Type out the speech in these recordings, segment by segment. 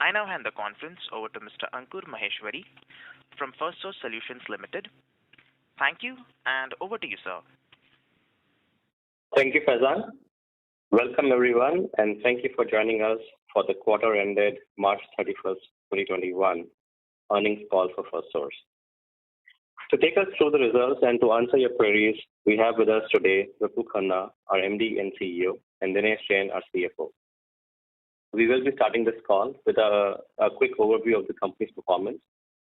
I now hand the conference over to Mr. Ankur Maheshwari from Firstsource Solutions Limited. Thank you, and over to you, sir. Thank you, Faizan. Welcome, everyone, and thank you for joining us for the quarter ended March 31st, 2021 earnings call for Firstsource. To take us through the results and to answer your queries, we have with us today Vipul Khanna, our MD and CEO, and Dinesh Jain, our CFO. We will be starting this call with a quick overview of the company's performance,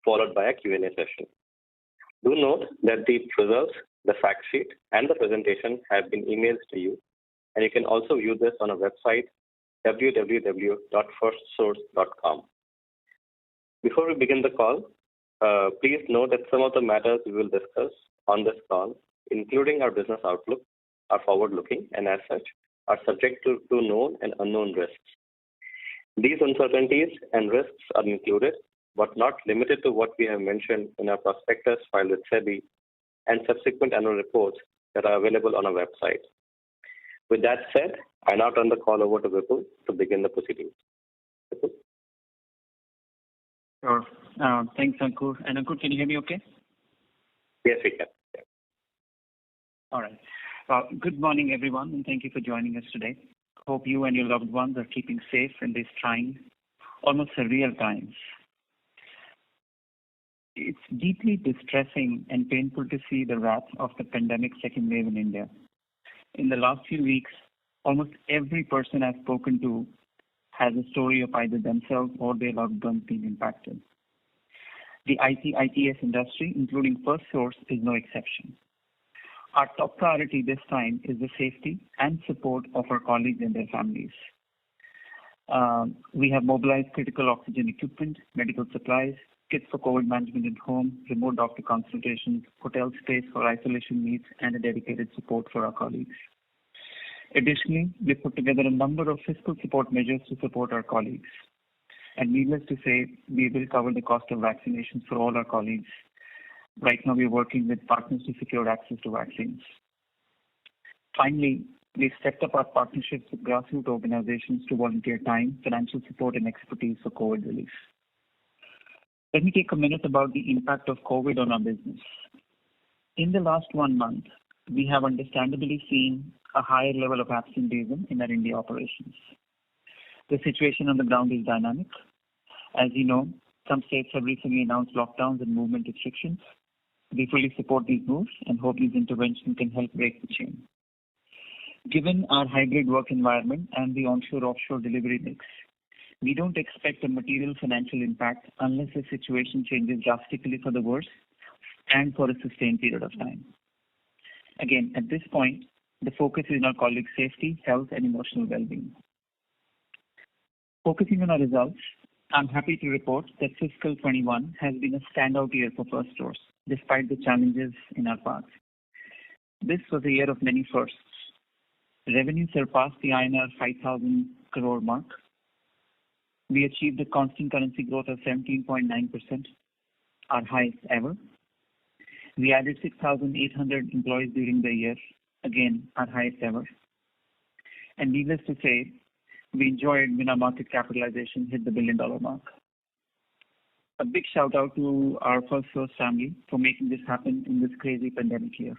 followed by a Q&A session. Do note that the results, the fact sheet, and the presentation have been emailed to you, and you can also view this on our website, www.firstsource.com. Before we begin the call, please note that some of the matters we will discuss on this call, including our business outlook, are forward-looking and as such are subject to known and unknown risks. These uncertainties and risks are included, but not limited to what we have mentioned in our prospectus filed with SEBI and subsequent annual reports that are available on our website. With that said, I now turn the call over to Vipul to begin the proceedings. Vipul? Sure. Thanks, Ankur. And Ankur, can you hear me okay? Yes, we can. Yeah. All right. Good morning, everyone, and thank you for joining us today. Hope you and your loved ones are keeping safe in these trying, almost surreal times. It's deeply distressing and painful to see the wrath of the pandemic second wave in India. In the last few weeks, almost every person I've spoken to has a story of either themselves or their loved ones being impacted. The IT/ITES industry, including Firstsource, is no exception. Our top priority this time is the safety and support of our colleagues and their families. We have mobilized critical oxygen equipment, medical supplies, kits for COVID management at home, remote doctor consultations, hotel space for isolation needs, and a dedicated support for our colleagues. Additionally, we put together a number of fiscal support measures to support our colleagues. And needless to say, we will cover the cost of vaccinations for all our colleagues. Right now, we are working with partners to secure access to vaccines. Finally, we've stepped up our partnerships with grassroots organizations to volunteer time, financial support, and expertise for COVID relief. Let me take a minute about the impact of COVID on our business. In the last 1 month, we have understandably seen a higher level of absenteeism in our India operations. The situation on the ground is dynamic. As you know, some states have recently announced lockdowns and movement restrictions. We fully support these moves and hope these interventions can help break the chain. Given our hybrid work environment and the onshore-offshore delivery mix, we don't expect a material financial impact unless the situation changes drastically for the worse and for a sustained period of time. Again, at this point, the focus is on our colleagues' safety, health, and emotional well-being. Focusing on our results, I'm happy to report that fiscal 21 has been a standout year for Firstsource, despite the challenges in our path. This was a year of many firsts. Revenue surpassed the INR 5,000 crore mark. We achieved a constant currency growth of 17.9%, our highest ever. We added 6,800 employees during the year, again, our highest ever. And needless to say, we enjoyed when our market capitalization hit the $1 billion mark. A big shout out to our Firstsource family for making this happen in this crazy pandemic year.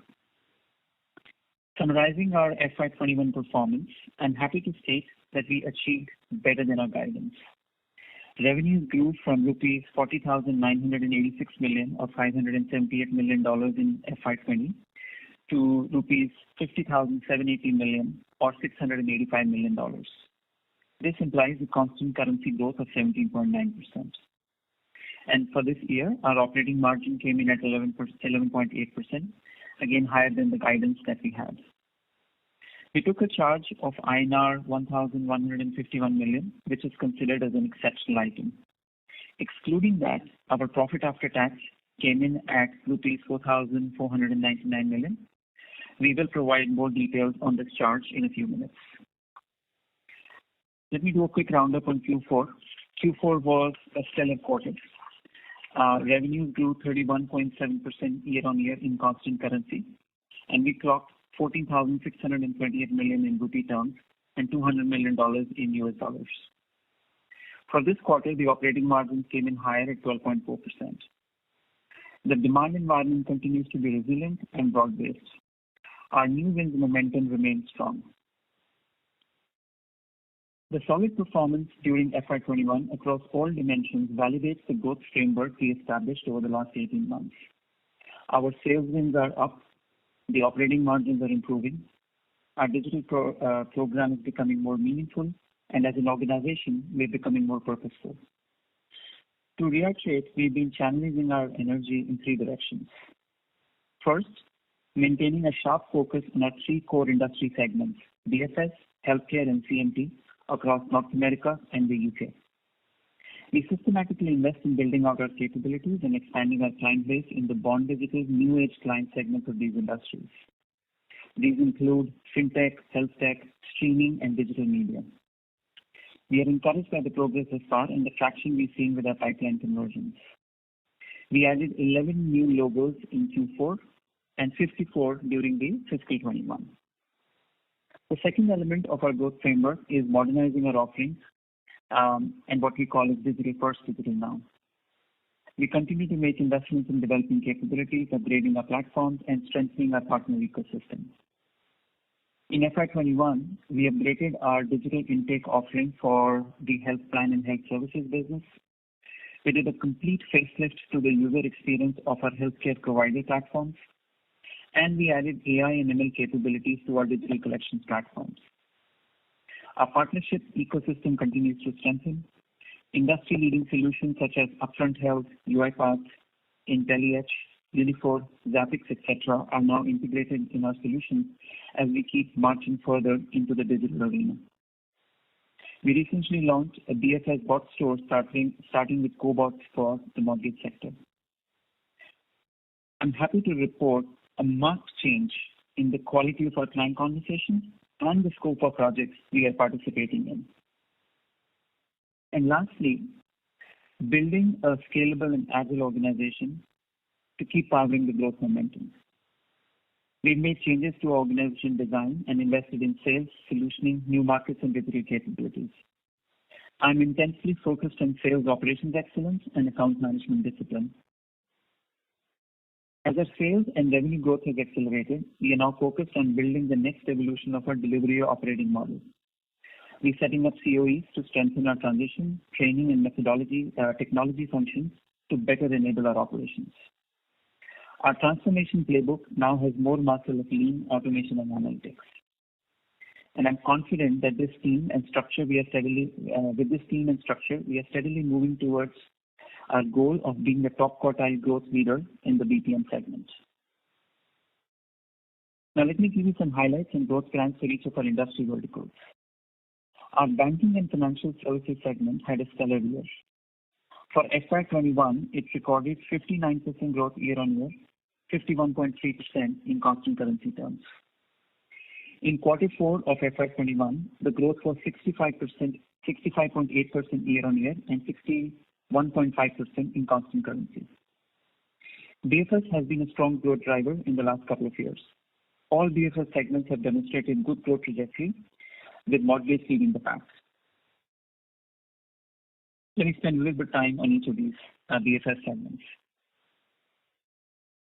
Summarizing our FY21 performance, I'm happy to state that we achieved better than our guidance. Revenues grew from rupees 40,986 million or $578 million in FY20 to rupees 50,780 million or $685 million. This implies a constant currency growth of 17.9%. And for this year, our operating margin came in at 11.8%, again higher than the guidance that we had. We took a charge of INR 1,151 million, which is considered as an exceptional item. Excluding that, our profit after tax came in at rupees 4,499 million. We will provide more details on this charge in a few minutes. Let me do a quick roundup on Q4. Q4 was a stellar quarter. Revenues grew 31.7% year-on-year in constant currency, and we clocked 14,628 million in rupee terms and $200 million in US dollars. For this quarter, the operating margins came in higher at 12.4%. The demand environment continues to be resilient and broad-based. Our new wins momentum remains strong. The solid performance during FY21 across all dimensions validates the growth framework we established over the last 18 months. Our sales wins are up, the operating margins are improving, our digital program is becoming more meaningful, and as an organization, we're becoming more purposeful. To reiterate, we've been channeling our energy in three directions. First, maintaining a sharp focus on our three core industry segments, BFS, healthcare, and CMT, across North America and the UK. We systematically invest in building out our capabilities and expanding our client base in the born digital new age client segments of these industries. These include fintech, health tech, streaming, and digital media. We are encouraged by the progress thus far and the traction we've seen with our pipeline conversions. We added 11 new logos in Q4 and 54 during the fiscal 21. The second element of our growth framework is modernizing our offerings and what we call as digital first, digital now. We continue to make investments in developing capabilities, upgrading our platforms, and strengthening our partner ecosystem. In FY21, we upgraded our digital intake offering for the health plan and health services business. We did a complete facelift to the user experience of our healthcare provider platforms, and we added AI and ML capabilities to our digital collections platforms. Our partnership ecosystem continues to strengthen. Industry-leading solutions such as Upfront Health, UiPath, IntelliEdge, Unifor, Zappix, etc. are now integrated in our solutions as we keep marching further into the digital arena. We recently launched a BFS bot store starting with cobots for the mortgage sector. I'm happy to report a marked change in the quality of our client conversations and the scope of projects we are participating in. And lastly, building a scalable and agile organization to keep powering the growth momentum. We've made changes to our organization design and invested in sales, solutioning, new markets, and digital capabilities. I'm intensely focused on sales operations excellence and account management discipline. As our sales and revenue growth has accelerated, we are now focused on building the next evolution of our delivery operating model. We're setting up COEs to strengthen our transition, training, and technology functions to better enable our operations. Our transformation playbook now has more muscle of lean, automation, and analytics. And I'm confident that with this team and structure, we are steadily moving towards our goal of being the top quartile growth leader in the BPM segment. Now let me give you some highlights and growth plans for each of our industry verticals. Our banking and financial services segment had a stellar year. For FY21, it recorded 59% growth year-on-year, 51.3% in constant currency terms. In Q4 of FY21, the growth was 65.8% year-on-year and 61.5% in constant currency. BFS has been a strong growth driver in the last couple of years. All BFS segments have demonstrated good growth trajectory, with mortgage leading the pack. Let me spend a little bit of time on each of these BFS segments.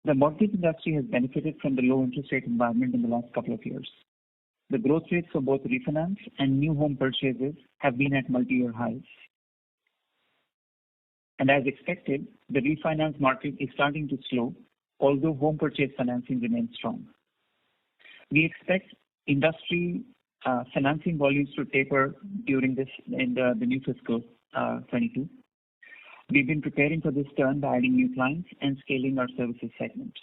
The mortgage industry has benefited from the low interest rate environment in the last couple of years. The growth rates for both refinance and new home purchases have been at multi-year highs. And as expected, the refinance market is starting to slow, although home purchase financing remains strong. We expect industry financing volumes to taper during the new fiscal 22. We've been preparing for this turn by adding new clients and scaling our services segment.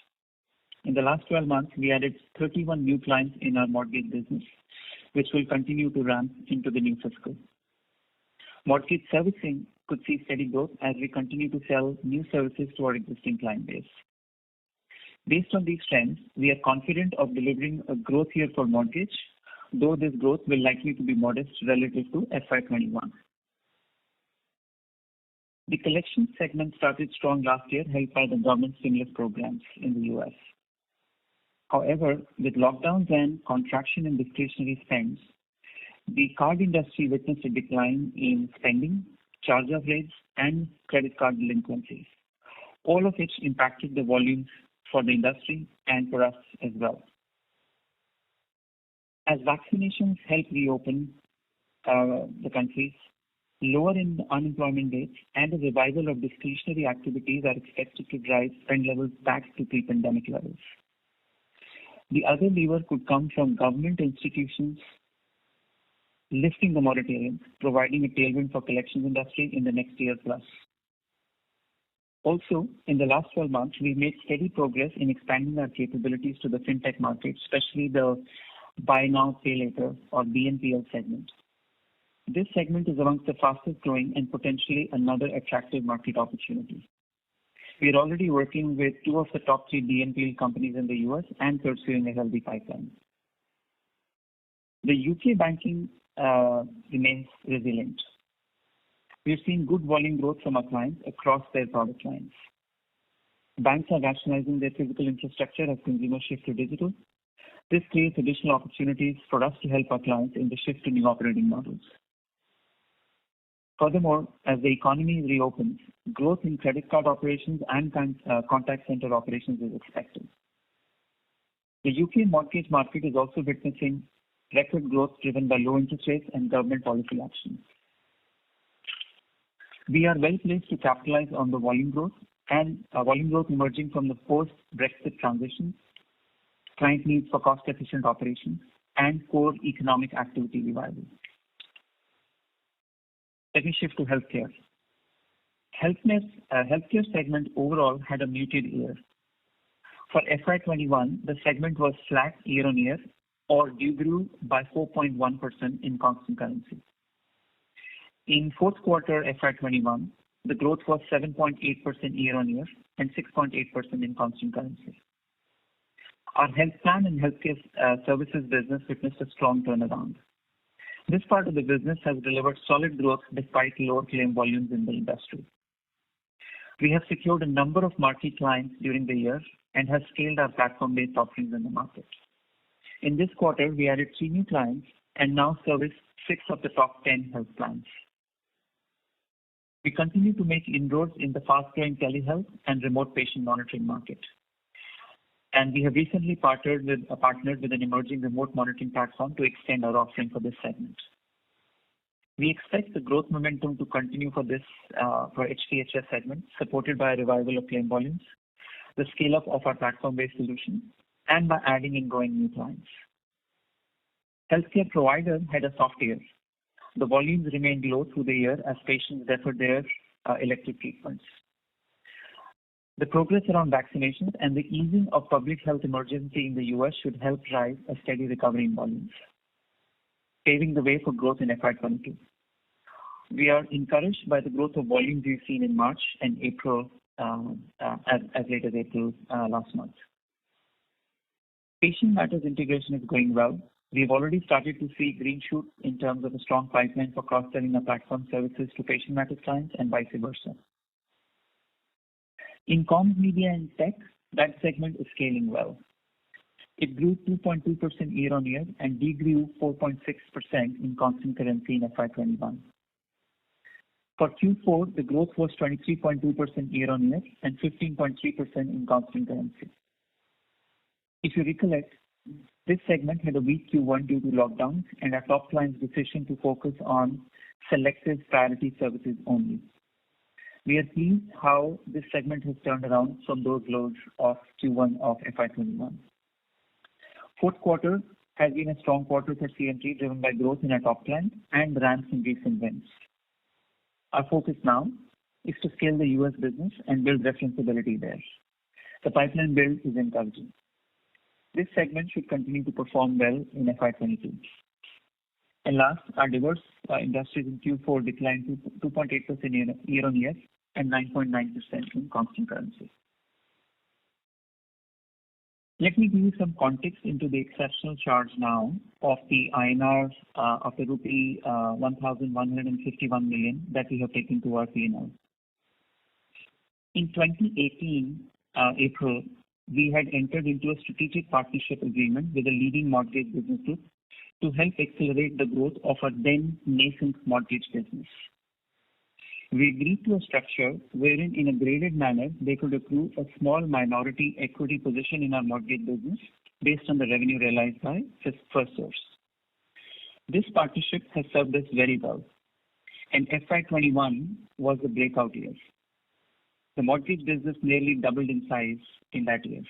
In the last 12 months, we added 31 new clients in our mortgage business, which will continue to ramp into the new fiscal. Mortgage servicing could see steady growth as we continue to sell new services to our existing client base. Based on these trends, we are confident of delivering a growth year for mortgage, though this growth will likely to be modest relative to FY21. The collections segment started strong last year, helped by the government stimulus programs in the US. However, with lockdowns and contraction in discretionary spends, the card industry witnessed a decline in spending, charge-off rates, and credit card delinquencies, all of which impacted the volumes for the industry and for us as well. As vaccinations help reopen the countries, lower in unemployment rates and a revival of discretionary activities are expected to drive spend levels back to pre-pandemic levels. The other lever could come from government institutions lifting the moratorium, providing a tailwind for collections industry in the next year plus. Also, in the last 12 months, we've made steady progress in expanding our capabilities to the fintech market, especially the buy now, pay later or BNPL segment. This segment is amongst the fastest growing and potentially another attractive market opportunity. We are already working with 2 of the top 3 BNPL companies in the US and pursuing a healthy pipeline. The UK banking remains resilient. We've seen good volume growth from our clients across their product lines. Banks are rationalizing their physical infrastructure as consumers shift to digital. This creates additional opportunities for us to help our clients in the shift to new operating models. Furthermore, as the economy reopens, growth in credit card operations and contact center operations is expected. The UK mortgage market is also witnessing record growth driven by low interest rates and government policy actions. We are well placed to capitalize on the volume growth emerging from the post-Brexit transition, client needs for cost-efficient operations, and core economic activity revival. Let me shift to healthcare. Healthcare segment overall had a muted year. For FY21, the segment was flat year-on-year or degrew by 4.1% in constant currency. In fourth quarter FY21, the growth was 7.8% year-on-year and 6.8% in constant currency. Our health plan and healthcare services business witnessed a strong turnaround. This part of the business has delivered solid growth despite lower claim volumes in the industry. We have secured a number of marquee clients during the year and have scaled our platform-based offerings in the market. In this quarter, we added 3 new clients and now service 6 of the top 10 health plans. We continue to make inroads in the fast-growing telehealth and remote patient monitoring market. And we have recently partnered with an emerging remote monitoring platform to extend our offering for this segment. We expect the growth momentum to continue for HPHS segment, supported by a revival of claim volumes, the scale-up of our platform-based solution, and by adding and growing new clients. Healthcare provider had a soft year. The volumes remained low through the year as patients deferred their elective treatments. The progress around vaccinations and the easing of public health emergency in the US should help drive a steady recovery in volumes, paving the way for growth in FY22. We are encouraged by the growth of volumes we've seen in March and April, as late as April last month. Patient Matters integration is going well. We've already started to see green shoots in terms of a strong pipeline for cross-selling our platform services to Patient Matters clients and vice versa. In comms, media, and tech, that segment is scaling well. It grew 2.2% year-on-year and degrew 4.6% in constant currency in FY21. For Q4, the growth was 23.2% year-on-year and 15.3% in constant currency. If you recollect, this segment had a weak Q1 due to lockdowns and our top client's decision to focus on selective priority services only. We are pleased how this segment has turned around from those lows of Q1 of FY21. Fourth quarter has been a strong quarter for CMT, driven by growth in our top client and ramps in recent wins. Our focus now is to scale the US business and build referenceability there. The pipeline build is encouraging. This segment should continue to perform well in FY22. And last, our diverse industries in Q4 declined to 2.8% year-on-year and 9.9% in constant currency. Let me give you some context into the exceptional charge now of the INR of the rupee 1,151 million that we have taken to our P&L. In 2018, April, we had entered into a strategic partnership agreement with a leading mortgage business group to help accelerate the growth of our then nascent mortgage business. We agreed to a structure wherein, in a graded manner, they could accrue a small minority equity position in our mortgage business based on the revenue realized by Firstsource. This partnership has served us very well, and FY21 was the breakout year. The mortgage business nearly doubled in size in that year.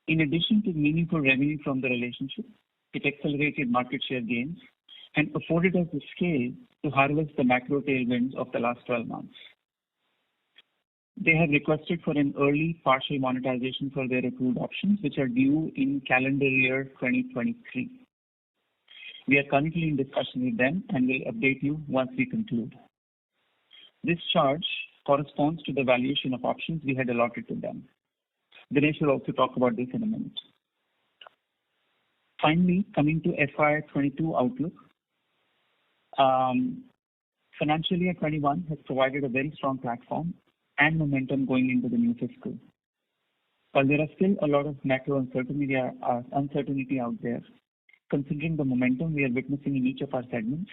In addition to meaningful revenue from the relationship, it accelerated market share gains and afforded us the scale to harvest the macro tailwinds of the last 12 months. They have requested for an early partial monetization for their accrued options, which are due in calendar year 2023. We are currently in discussion with them and will update you once we conclude. This charge corresponds to the valuation of options we had allotted to them. Dinesh will also talk about this in a minute. Finally, coming to FY22 outlook, financial year 21 has provided a very strong platform and momentum going into the new fiscal. While there are still a lot of macro uncertainty out there, considering the momentum we are witnessing in each of our segments,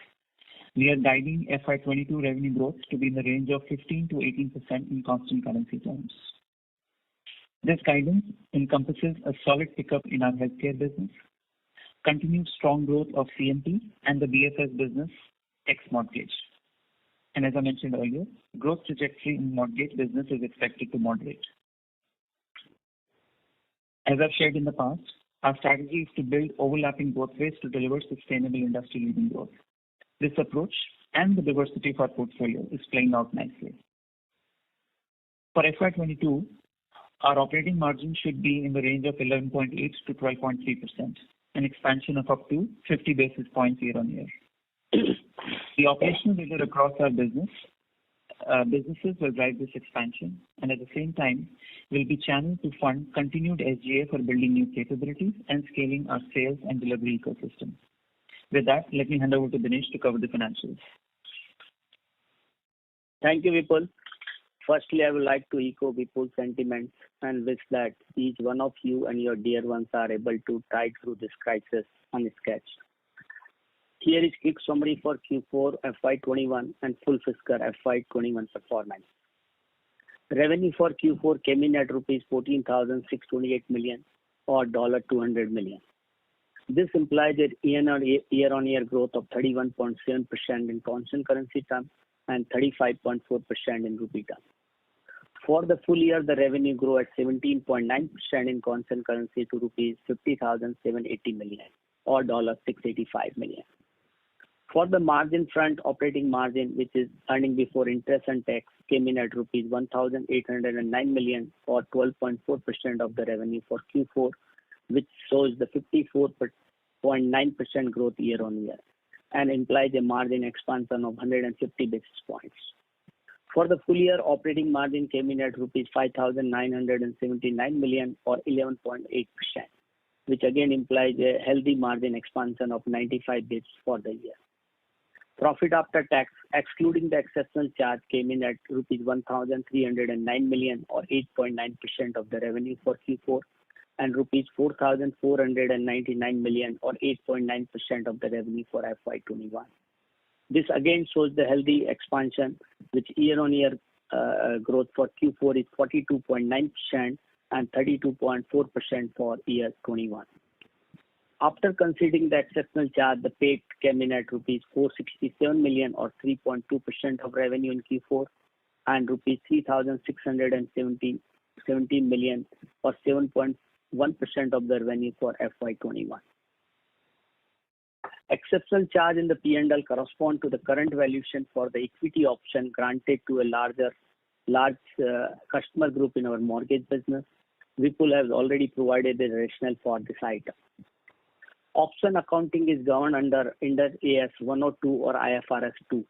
we are guiding FY22 revenue growth to be in the range of 15 to 18% in constant currency terms. This guidance encompasses a solid pickup in our healthcare business, continued strong growth of CMT and the BFS business ex-mortgage. And as I mentioned earlier, growth trajectory in mortgage business is expected to moderate. As I've shared in the past, our strategy is to build overlapping growth rates to deliver sustainable industry-leading growth. This approach and the diversity of our portfolio is playing out nicely. For FY22, our operating margin should be in the range of 11.8 to 12.3%, an expansion of up to 50 basis points year on year. The operational rigor across our businesses will drive this expansion, and at the same time will be channeled to fund continued SGA for building new capabilities and scaling our sales and delivery ecosystem. With that, let me hand over to Dinesh to cover the financials. Thank you, Vipul. Firstly, I would like to echo Vipul's sentiments and wish that each one of you and your dear ones are able to tide through this crisis unscathed. Here is a quick summary for Q4 FY21 and full fiscal FY21 performance. Revenue for Q4 came in at rupees 14,628 million or $200 million. This implies a year-on-year growth of 31.7% in constant currency terms and 35.4% in rupee terms. For the full year, the revenue grew at 17.9% in constant currency to rupees 50,780 million or $685 million. For the margin front, operating margin, which is earning before interest and tax, came in at rupees 1,809 million or 12.4% of the revenue for Q4, which shows the 54.9% growth year on year and implies a margin expansion of 150 basis points. For the full year, operating margin came in at rupees 5,979 million or 11.8%, which again implies a healthy margin expansion of 95 basis points for the year. Profit after tax, excluding the exceptional charge, came in at rupees 1,309 million or 8.9% of the revenue for Q4 and rupees 4,499 million or 8.9% of the revenue for FY21. This again shows the healthy expansion, which year-on-year growth for Q4 is 42.9% and 32.4% for year 21. After considering the exceptional charge, the PAT came in at rupees 467 million or 3.2% of revenue in Q4 and rupees 3,617 million or 7.1% of the revenue for FY21. Exceptional charge in the P&L correspond to the current valuation for the equity option granted to a large customer group in our mortgage business. Vipul has already provided the rationale for this item. Option accounting is governed under AS 102 or IFRS 2,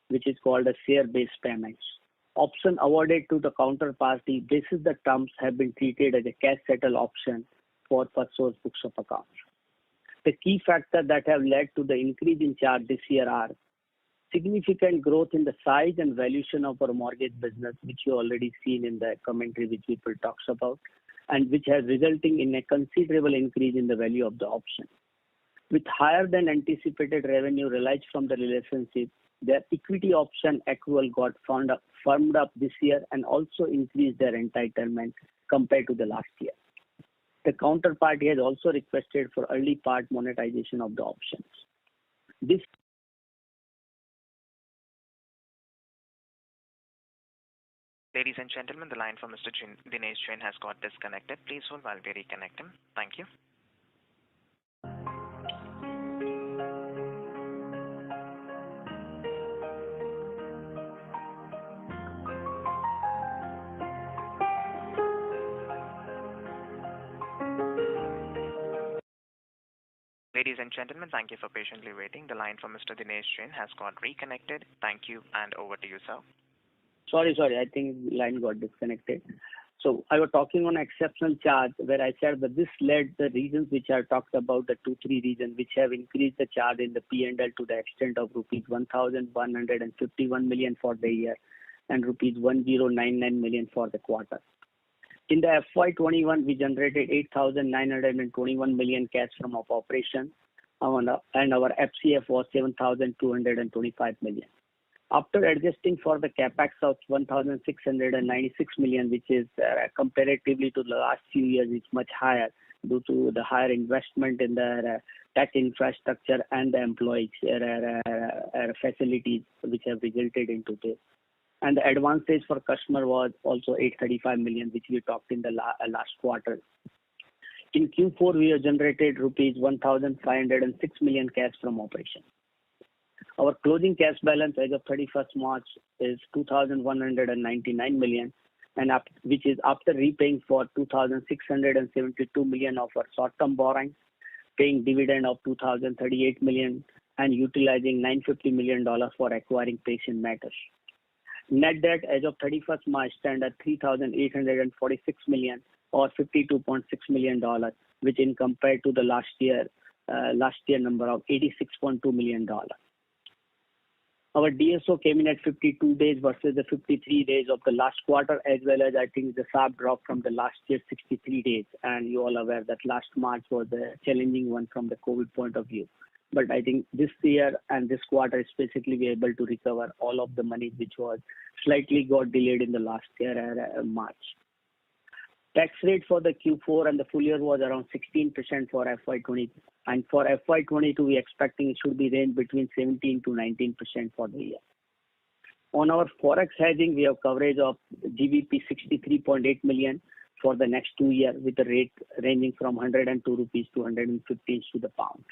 which is called a share-based payments. Option awarded to the counterparty, basis the terms have been treated as a cash-settled option for Firstsource books of accounts. The key factors that have led to the increase in charge this year are significant growth in the size and valuation of our mortgage business, which you already seen in the commentary which people talks about, and which has resulting in a considerable increase in the value of the option. With higher than anticipated revenue realized from the relationship, Their equity option accrual got firmed up this year and also increased their entitlement compared to the last year. The counterparty has also requested for early part monetization of the options. This Ladies and gentlemen, the line for Mr. Dinesh Jain has got disconnected. Please hold while we reconnect him. Thank you. Ladies and gentlemen, thank you for patiently waiting. The line for Mr. Dinesh Jain has got reconnected. Thank you, and over to you, sir. Sorry, I think line got disconnected. So I was talking on exceptional charge where I said that this led the reasons which I talked about, the 2-3 reasons which have increased the charge in the P&L to the extent of rupees 1,151 million for the year and rupees 1,099 million for the quarter. In the FY21, we generated 8,921 million cash from our operations, and our FCF was 7,225 million. After adjusting for the capex of 1,696 million, which is comparatively to the last few years, is much higher due to the higher investment in the tech infrastructure and the employee facilities, which have resulted into this. And the advances for customer was also 835 million, which we talked in the last quarter. In Q4, we have generated rupees 1,506 million cash from operations. Our closing cash balance as of 31st March is 2,199 million, and which is after repaying for 2,672 million of our short-term borrowings, paying dividend of 2,038 million, and utilizing $950 million for acquiring patient matters. Net debt as of 31st March stand at 3,846 million or $52.6 million, which in compared to the last year number of $86.2 million. Our DSO came in at 52 days versus the 53 days of the last quarter, as well as I think the sharp drop from the last year 63 days. And you all aware that last March was a challenging one from the COVID point of view. But I think this year and this quarter especially we are able to recover all of the money which was slightly got delayed in the last year March. Tax rate for the Q4 and the full year was around 16% for FY20, and for FY22 we expecting it should be range between 17 to 19% for the year. On our forex hedging, we have coverage of GBP 63.8 million for the next 2 years with the rate ranging from 102 rupees to 115 to the pound.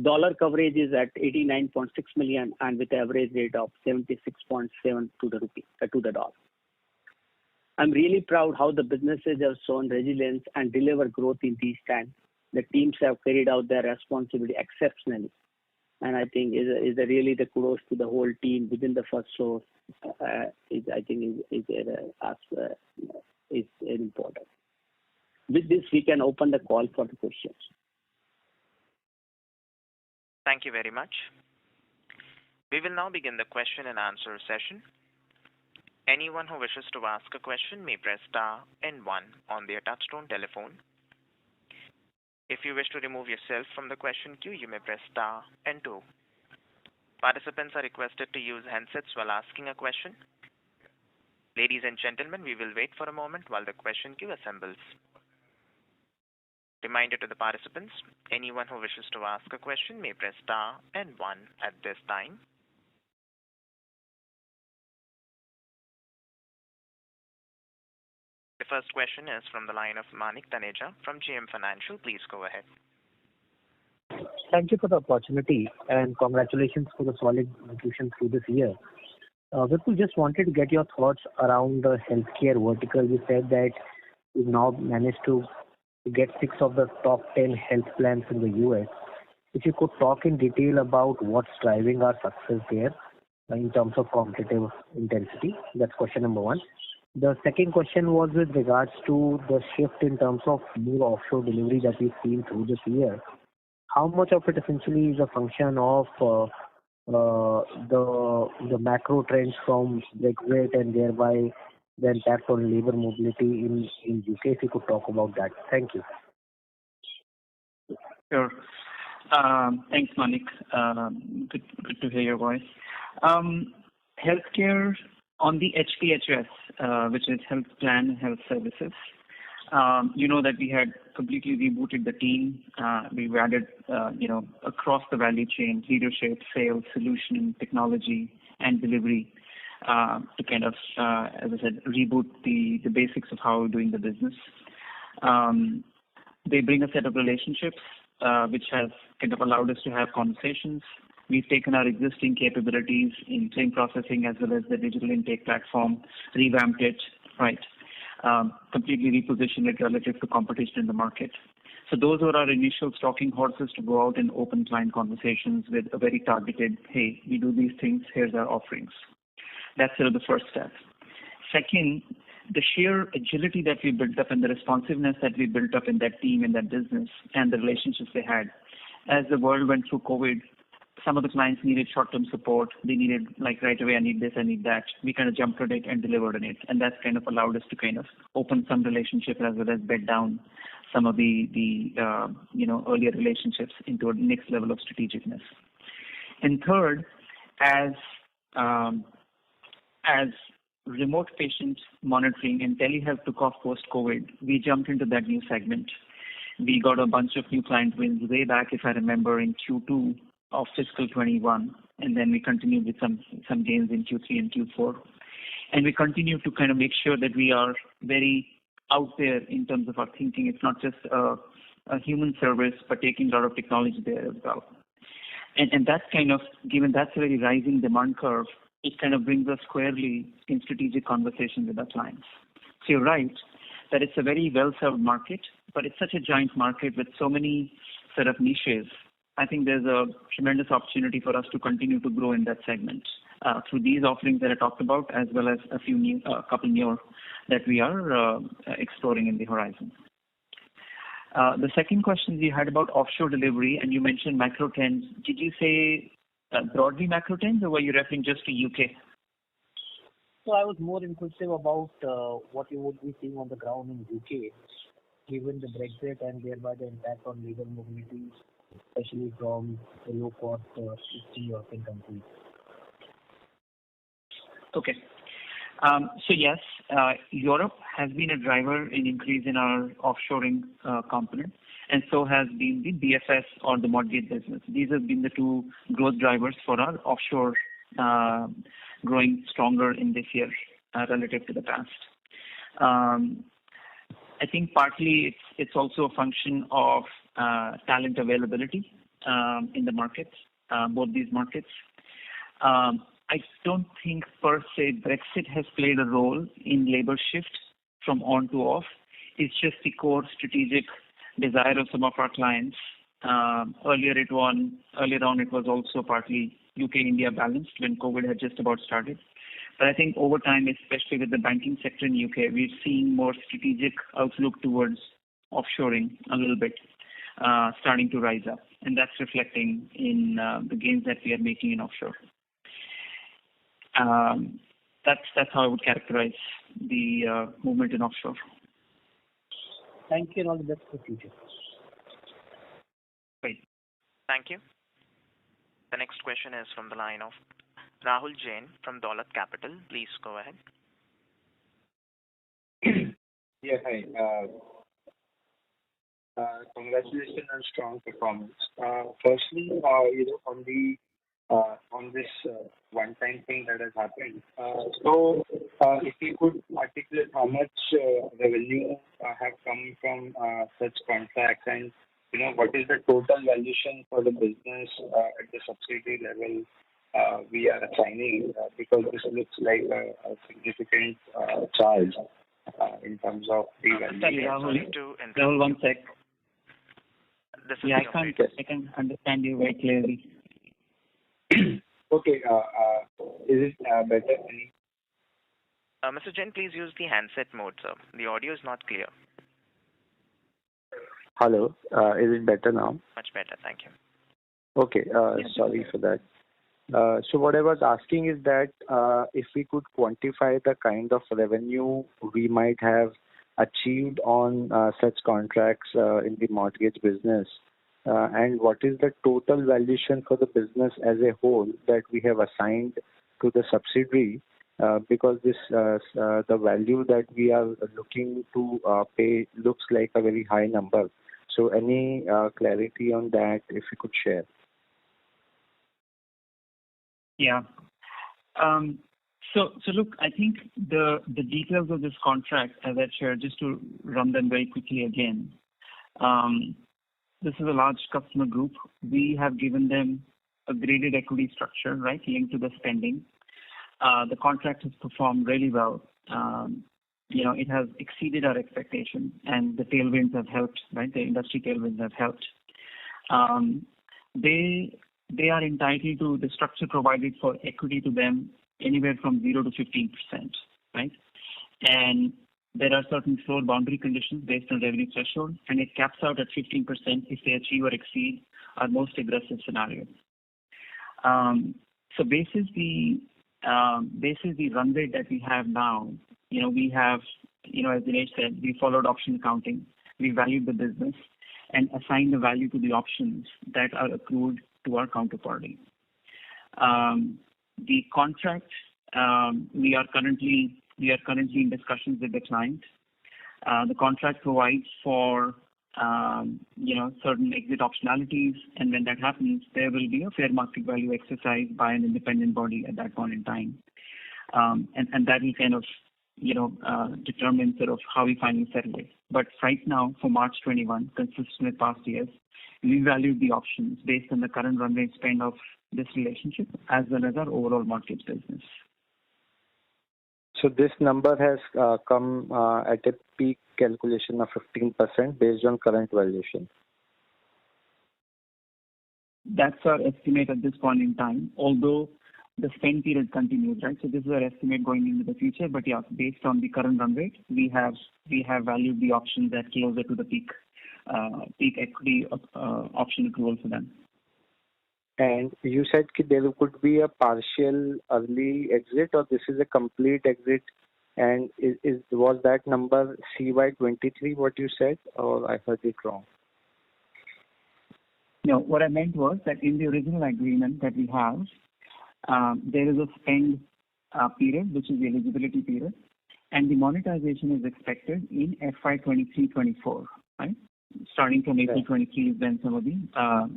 Dollar coverage is at 89.6 million and with average rate of 76.7 to the rupee to the dollar. I'm really proud how the businesses have shown resilience and deliver growth in these times. The teams have carried out their responsibility exceptionally, and I think is really the kudos to the whole team within the Firstsource. Is important. With this, we can open the call for the questions. Thank you very much. We will now begin the question and answer session. Anyone who wishes to ask a question may press star and 1 on their touchtone telephone. If you wish to remove yourself from the question queue, you may press star and 2. Participants are requested to use handsets while asking a question. Ladies and gentlemen, we will wait for a moment while the question queue assembles. Reminder to the participants, anyone who wishes to ask a question may press star and 1 at this time. The first question is from the line of Manik Taneja from JM Financial. Please go ahead. Thank you for the opportunity and congratulations for the solid execution through this year. Vipul, just wanted to get your thoughts around the healthcare vertical. You said that you've now managed to get 6 of the top 10 health plans in the US. If you could talk in detail about what's driving our success there in terms of competitive intensity. That's question number 1. The second question was with regards to the shift in terms of more offshore delivery that we've seen through this year. How much of it essentially is a function of the macro trends from Brexit and thereby the impact on labor mobility in UK? If you could talk about that. Thank you. Sure. Thanks, Manik. Good to hear your voice. Healthcare on the HPHS, which is Health Plan and Health Services. You know that we had completely rebooted the team. We've added, across the value chain, leadership, sales, solution, technology, and delivery to kind of, as I said, reboot the basics of how we're doing the business. They bring a set of relationships which has kind of allowed us to have conversations. We've taken our existing capabilities in claim processing as well as the digital intake platform, revamped it, right? Completely repositioned it relative to competition in the market. So those were our initial stalking horses to go out and open client conversations with a very targeted, hey, we do these things, here's our offerings. That's sort of the first step. Second, the sheer agility that we built up and the responsiveness that we built up in that team, in that business, and the relationships they had. As the world went through COVID, some of the clients needed short-term support. They needed, like, right away, I need this, I need that. We kind of jumped on it and delivered on it. And that's kind of allowed us to kind of open some relationships as well as bed down some of the earlier relationships into a next level of strategicness. And third, as remote patient monitoring and telehealth took off post-COVID, we jumped into that new segment. We got a bunch of new client wins way back, if I remember, in Q2 of fiscal 21, and then we continued with some gains in Q3 and Q4. And we continue to kind of make sure that we are very out there in terms of our thinking. It's not just a human service, but taking a lot of technology there as well. And that's kind of, given that's a very rising demand curve, it kind of brings us squarely in strategic conversations with our clients. So you're right that it's a very well-served market, but it's such a giant market with so many sort of niches. I think there's a tremendous opportunity for us to continue to grow in that segment through these offerings that I talked about, as well as a couple more that we are exploring in the horizon. The second question you had about offshore delivery, and you mentioned macro trends. Did you say broadly macro trends, or were you referring just to UK? So I was more inquisitive about what you would be seeing on the ground in UK, given the Brexit and thereby the impact on labor mobility, especially from the low-cost Eastern European countries. Okay. So yes, Europe has been a driver in increase in our offshoring component, and so has been the BFS or the mortgage business. These have been the two growth drivers for our offshore growing stronger in this year relative to the past. I think partly it's also a function of talent availability in the markets, both these markets. I don't think per se Brexit has played a role in labor shift from on to off. It's just the core strategic desire of some of our clients. Earlier on it was also partly UK-India balanced when COVID had just about started. But I think over time, especially with the banking sector in UK, we're seeing more strategic outlook towards offshoring a little bit, starting to rise up. And that's reflecting in the gains that we are making in offshore. That's how I would characterize the movement in offshore. Thank you and all the best for the future. Great. Thank you. The next question is from the line of Rahul Jain from Dolat Capital. Please go ahead. Yeah, hi. Congratulations on strong performance. Firstly, on this one-time thing that has happened. So, if you could articulate how much revenue have come from such contracts, and what is the total valuation for the business at the subsidiary level we are assigning, because this looks like a significant charge in terms of the value. Rahul, one sec. I can understand you very clearly. Okay, is it better? Mr. Jain, please use the handset mode, sir. The audio is not clear. Hello, is it better now? Much better, thank you. Okay, sorry for that. So what I was asking is that if we could quantify the kind of revenue we might have achieved on such contracts in the mortgage business and what is the total valuation for the business as a whole that we have assigned to the subsidiary, because this the value that we are looking to pay looks like a very high number. So any clarity on that, if you could share? Yeah. So look, I think the details of this contract, as I shared, just to run them very quickly again. This is a large customer group. We have given them a graded equity structure, right, linked to the spending. The contract has performed really well. It has exceeded our expectations, and the tailwinds have helped, right? The industry tailwinds have helped. They are entitled to the structure provided for equity to them anywhere from 0 to 15%, right? And there are certain floor boundary conditions based on revenue threshold, and it caps out at 15% if they achieve or exceed our most aggressive scenario. So basis the run rate that we have now, we have, as Dinesh said, we followed option accounting. We valued the business and assigned the value to the options that are accrued to our counterparty. The contract, we are currently in discussions with the client. The contract provides for certain exit optionalities, and when that happens, there will be a fair market value exercise by an independent body at that point in time, and that will kind of determine sort of how we finally settle it. But right now, for March 21, consistent with past years, we valued the options based on the current run rate spend of this relationship as well as our overall markets business. So this number has come at a peak calculation of 15% based on current valuation. That's our estimate at this point in time, although the spend period continues, right? So this is our estimate going into the future. But yeah, based on the current run rate, we have valued the options at closer to the peak equity option accrual for them. And you said there could be a partial early exit, or this is a complete exit? And was that number CY23 what you said, or I heard it wrong? No, what I meant was that in the original agreement that we have, there is a spend period, which is the eligibility period, and the monetization is expected in FY23-24, right? Starting from April 23 is when some of the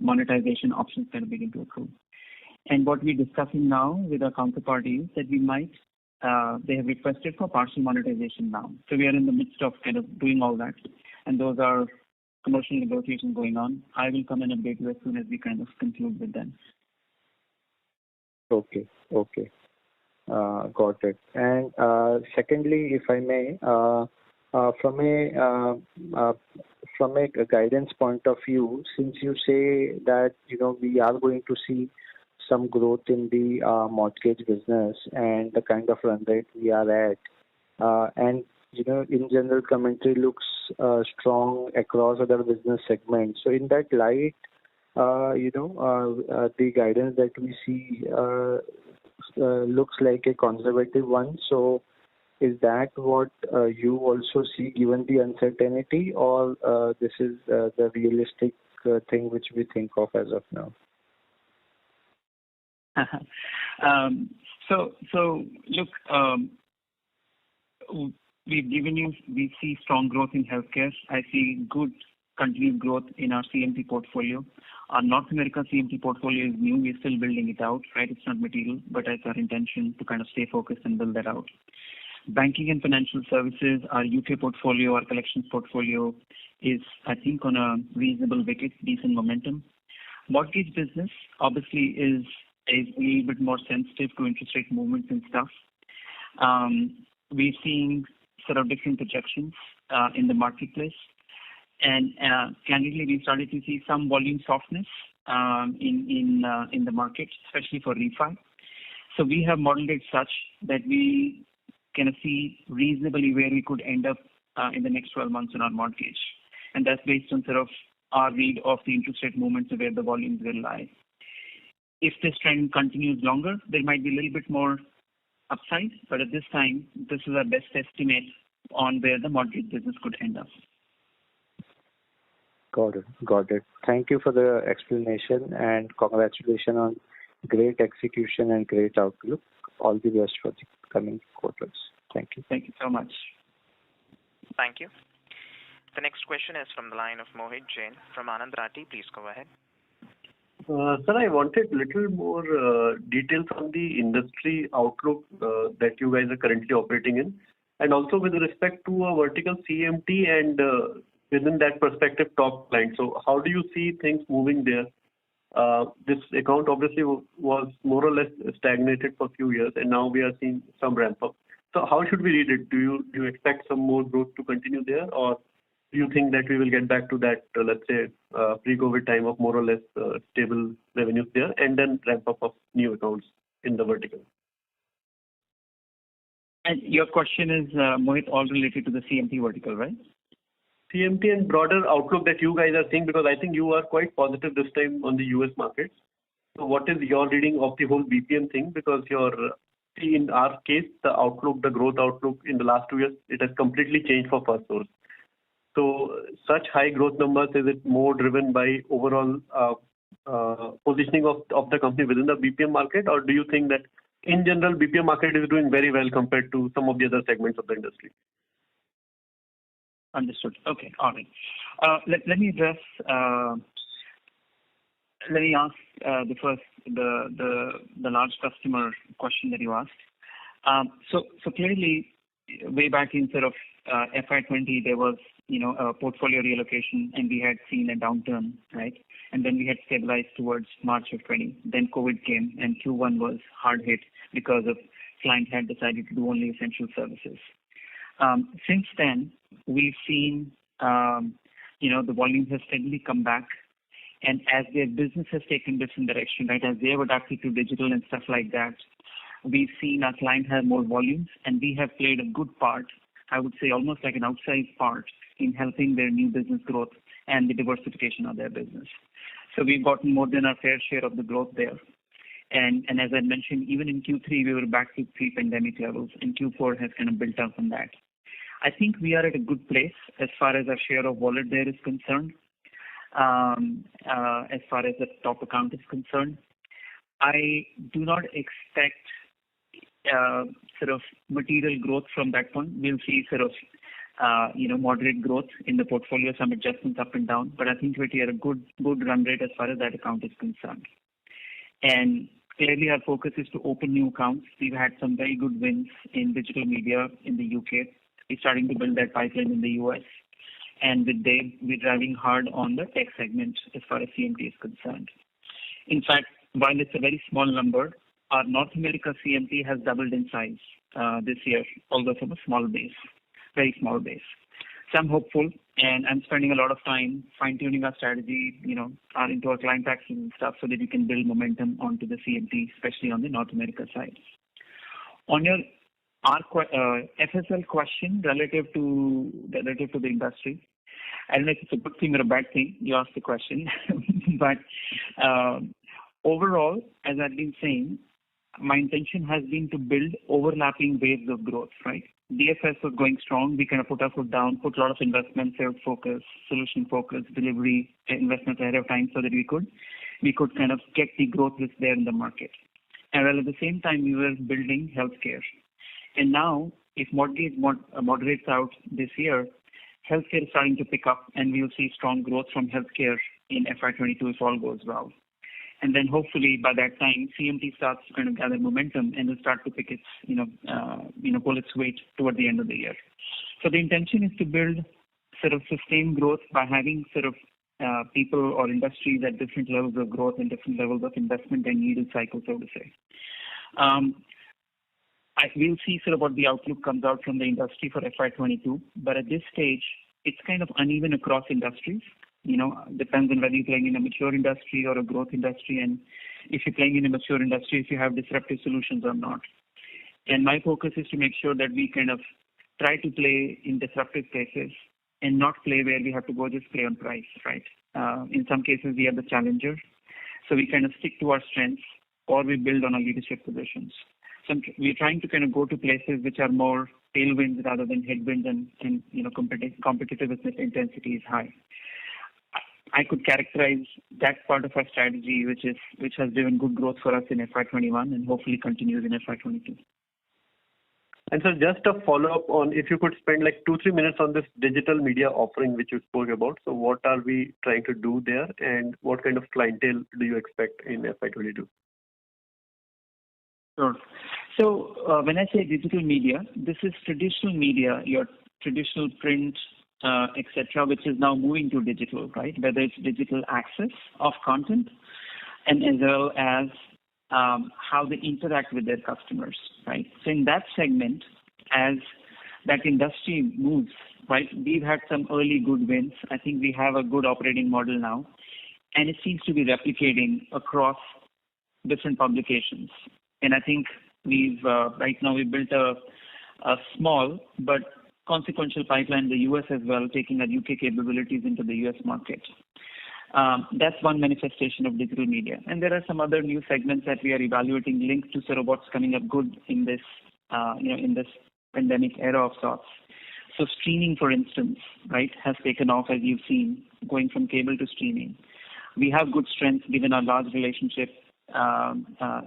monetization options kind of begin to accrue. And what we're discussing now with our counterparty is that we might, they have requested for partial monetization now. So we are in the midst of kind of doing all that, and those are commercial negotiations going on. I will come and update you as soon as we kind of conclude with them. Okay. Got it. And secondly, if I may, from a guidance point of view, since you say that we are going to see some growth in the mortgage business and the kind of run rate we are at, and in general commentary looks strong across other business segments. So in that light, the guidance that we see looks like a conservative one. So is that what you also see given the uncertainty, or this is the realistic thing which we think of as of now? So look, we see strong growth in healthcare. I see good continued growth in our CMT portfolio. Our North America CMT portfolio is new. We're still building it out, right? It's not material, but it's our intention to kind of stay focused and build that out. Banking and financial services, our UK portfolio, our collections portfolio is, I think, on a reasonable wicket, decent momentum. Mortgage business obviously is a little bit more sensitive to interest rate movements and stuff. We're seeing sort of different projections in the marketplace. And candidly, we started to see some volume softness in the market, especially for refi. So we have modeled it such that we can see reasonably where we could end up in the next 12 months in our mortgage. And that's based on sort of our read of the interest rate movements of where the volumes will lie. If this trend continues longer, there might be a little bit more upside, but at this time, this is our best estimate on where the mortgage business could end up. Got it. Got it. Thank you for the explanation and congratulations on great execution and great outlook. All the best for the coming quarters. Thank you. Thank you so much. Thank you. The next question is from the line of Mohit Jain from Anand Rathi. Please go ahead. Sir, I wanted a little more details on the industry outlook that you guys are currently operating in, and also with respect to a vertical CMT and within that perspective, top line. So how do you see things moving there? This account obviously was more or less stagnated for a few years, and now we are seeing some ramp up. So how should we read it? Do you expect some more growth to continue there, or do you think that we will get back to that, let's say, pre-COVID time of more or less stable revenues there, and then ramp up of new accounts in the vertical? And your question is, Mohit, all related to the CMT vertical, right? CMT and broader outlook that you guys are seeing, because I think you are quite positive this time on the US markets. So what is your reading of the whole BPM thing? Because in our case, the outlook, the growth outlook in the last 2 years, it has completely changed for Firstsource. So such high growth numbers, is it more driven by overall positioning of the company within the BPM market, or do you think that in general BPM market is doing very well compared to some of the other segments of the industry? Understood. Okay. All right. Let me address. Let me ask the large customer question that you asked. So clearly, way back in sort of FY20, there was a portfolio reallocation, and we had seen a downturn, right? And then we had stabilized towards March of 20. Then COVID came, and Q1 was hard hit because of client had decided to do only essential services. Since then, we've seen, the volume has steadily come back. And as their business has taken different direction, right, as they have adapted to digital and stuff like that, we've seen our client have more volumes, and we have played a good part, I would say almost like an outsized part, in helping their new business growth and the diversification of their business. So we've gotten more than our fair share of the growth there. And as I mentioned, even in Q3, we were back to pre-pandemic levels, and Q4 has kind of built up on that. I think we are at a good place as far as our share of wallet there is concerned. As far as the top account is concerned, I do not expect sort of material growth from that point. We'll see sort of moderate growth in the portfolio, some adjustments up and down, but I think we're at a good run rate as far as that account is concerned. And clearly, our focus is to open new accounts. We've had some very good wins in digital media in the UK. We're starting to build that pipeline in the US. And with Dave, we're driving hard on the tech segment as far as CMT is concerned. In fact, while it's a very small number, our North America CMT has doubled in size this year, although from a small base, very small base. So I'm hopeful, and I'm spending a lot of time fine-tuning our strategy, into our client access and stuff, so that we can build momentum onto the CMT, especially on the North America side. On your FSL question relative to the industry, I don't know if it's a good thing or a bad thing. You asked the question, but overall, as I've been saying, my intention has been to build overlapping waves of growth. Right? DFS was going strong. We kind of put our foot down, put a lot of investment, sales focus, solution focus, delivery investments ahead of time, so that we could kind of get the growth that's there in the market. And while at the same time, we were building healthcare. And now, if mortgage moderates out this year, healthcare is starting to pick up, and we will see strong growth from healthcare in FY22 if all goes well. And then hopefully by that time, CMT starts to kind of gather momentum and will start to pick its, pull its weight toward the end of the year. So the intention is to build sort of sustained growth by having sort of people or industries at different levels of growth and different levels of investment and yield cycle, so to say. We'll see sort of what the outlook comes out from the industry for FY22, but at this stage, it's kind of uneven across industries. Depends on whether you're playing in a mature industry or a growth industry, and if you're playing in a mature industry, if you have disruptive solutions or not. And my focus is to make sure that we kind of try to play in disruptive spaces and not play where we have to go just play on price, right? In some cases, we are the challenger, so we kind of stick to our strengths, or we build on our leadership positions. So we're trying to kind of go to places which are more tailwinds rather than headwinds, and competitive intensity is high. I could characterize that part of our strategy, which has driven good growth for us in FY21 and hopefully continues in FY22. And so just a follow-up on if you could spend like 2-3 minutes on this digital media offering which you spoke about. So what are we trying to do there and what kind of clientele do you expect in FY22? Sure. So when I say digital media, this is traditional media, your traditional print, etc., which is now moving to digital, right? Whether it's digital access of content and as well as how they interact with their customers, right? So in that segment, as that industry moves, right, we've had some early good wins. I think we have a good operating model now, and it seems to be replicating across different publications. And I think we've right now we've built a small but consequential pipeline in the US as well, taking our UK capabilities into the US market. That's one manifestation of digital media. And there are some other new segments that we are evaluating linked to sort of what's coming up good in this, in this pandemic era of sorts. So streaming, for instance, right, has taken off, as you've seen, going from cable to streaming. We have good strength given our large relationship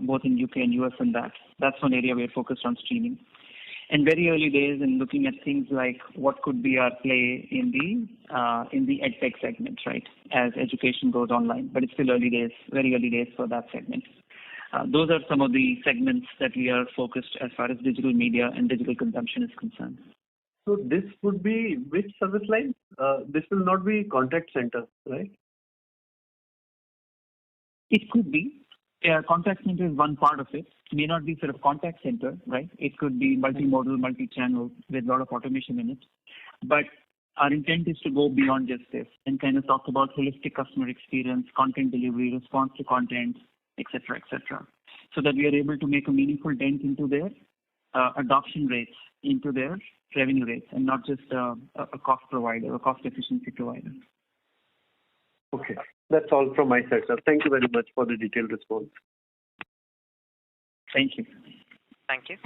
both in UK and US and that. That's one area we're focused on streaming. And very early days in looking at things like what could be our play in the edtech segment, right, as education goes online. But it's still early days, very early days for that segment. Those are some of the segments that we are focused as far as digital media and digital consumption is concerned. So this would be which service line? This will not be contact center, right? It could be. Contact center is one part of it. It may not be sort of contact center, right? It could be multimodal, multi-channel with a lot of automation in it. But our intent is to go beyond just this and kind of talk about holistic customer experience, content delivery, response to content, et cetera, so that we are able to make a meaningful dent into their adoption rates, into their revenue rates, and not just a cost provider, a cost efficiency provider. Okay. That's all from my side, sir. Thank you very much for the detailed response. Thank you. Thank you.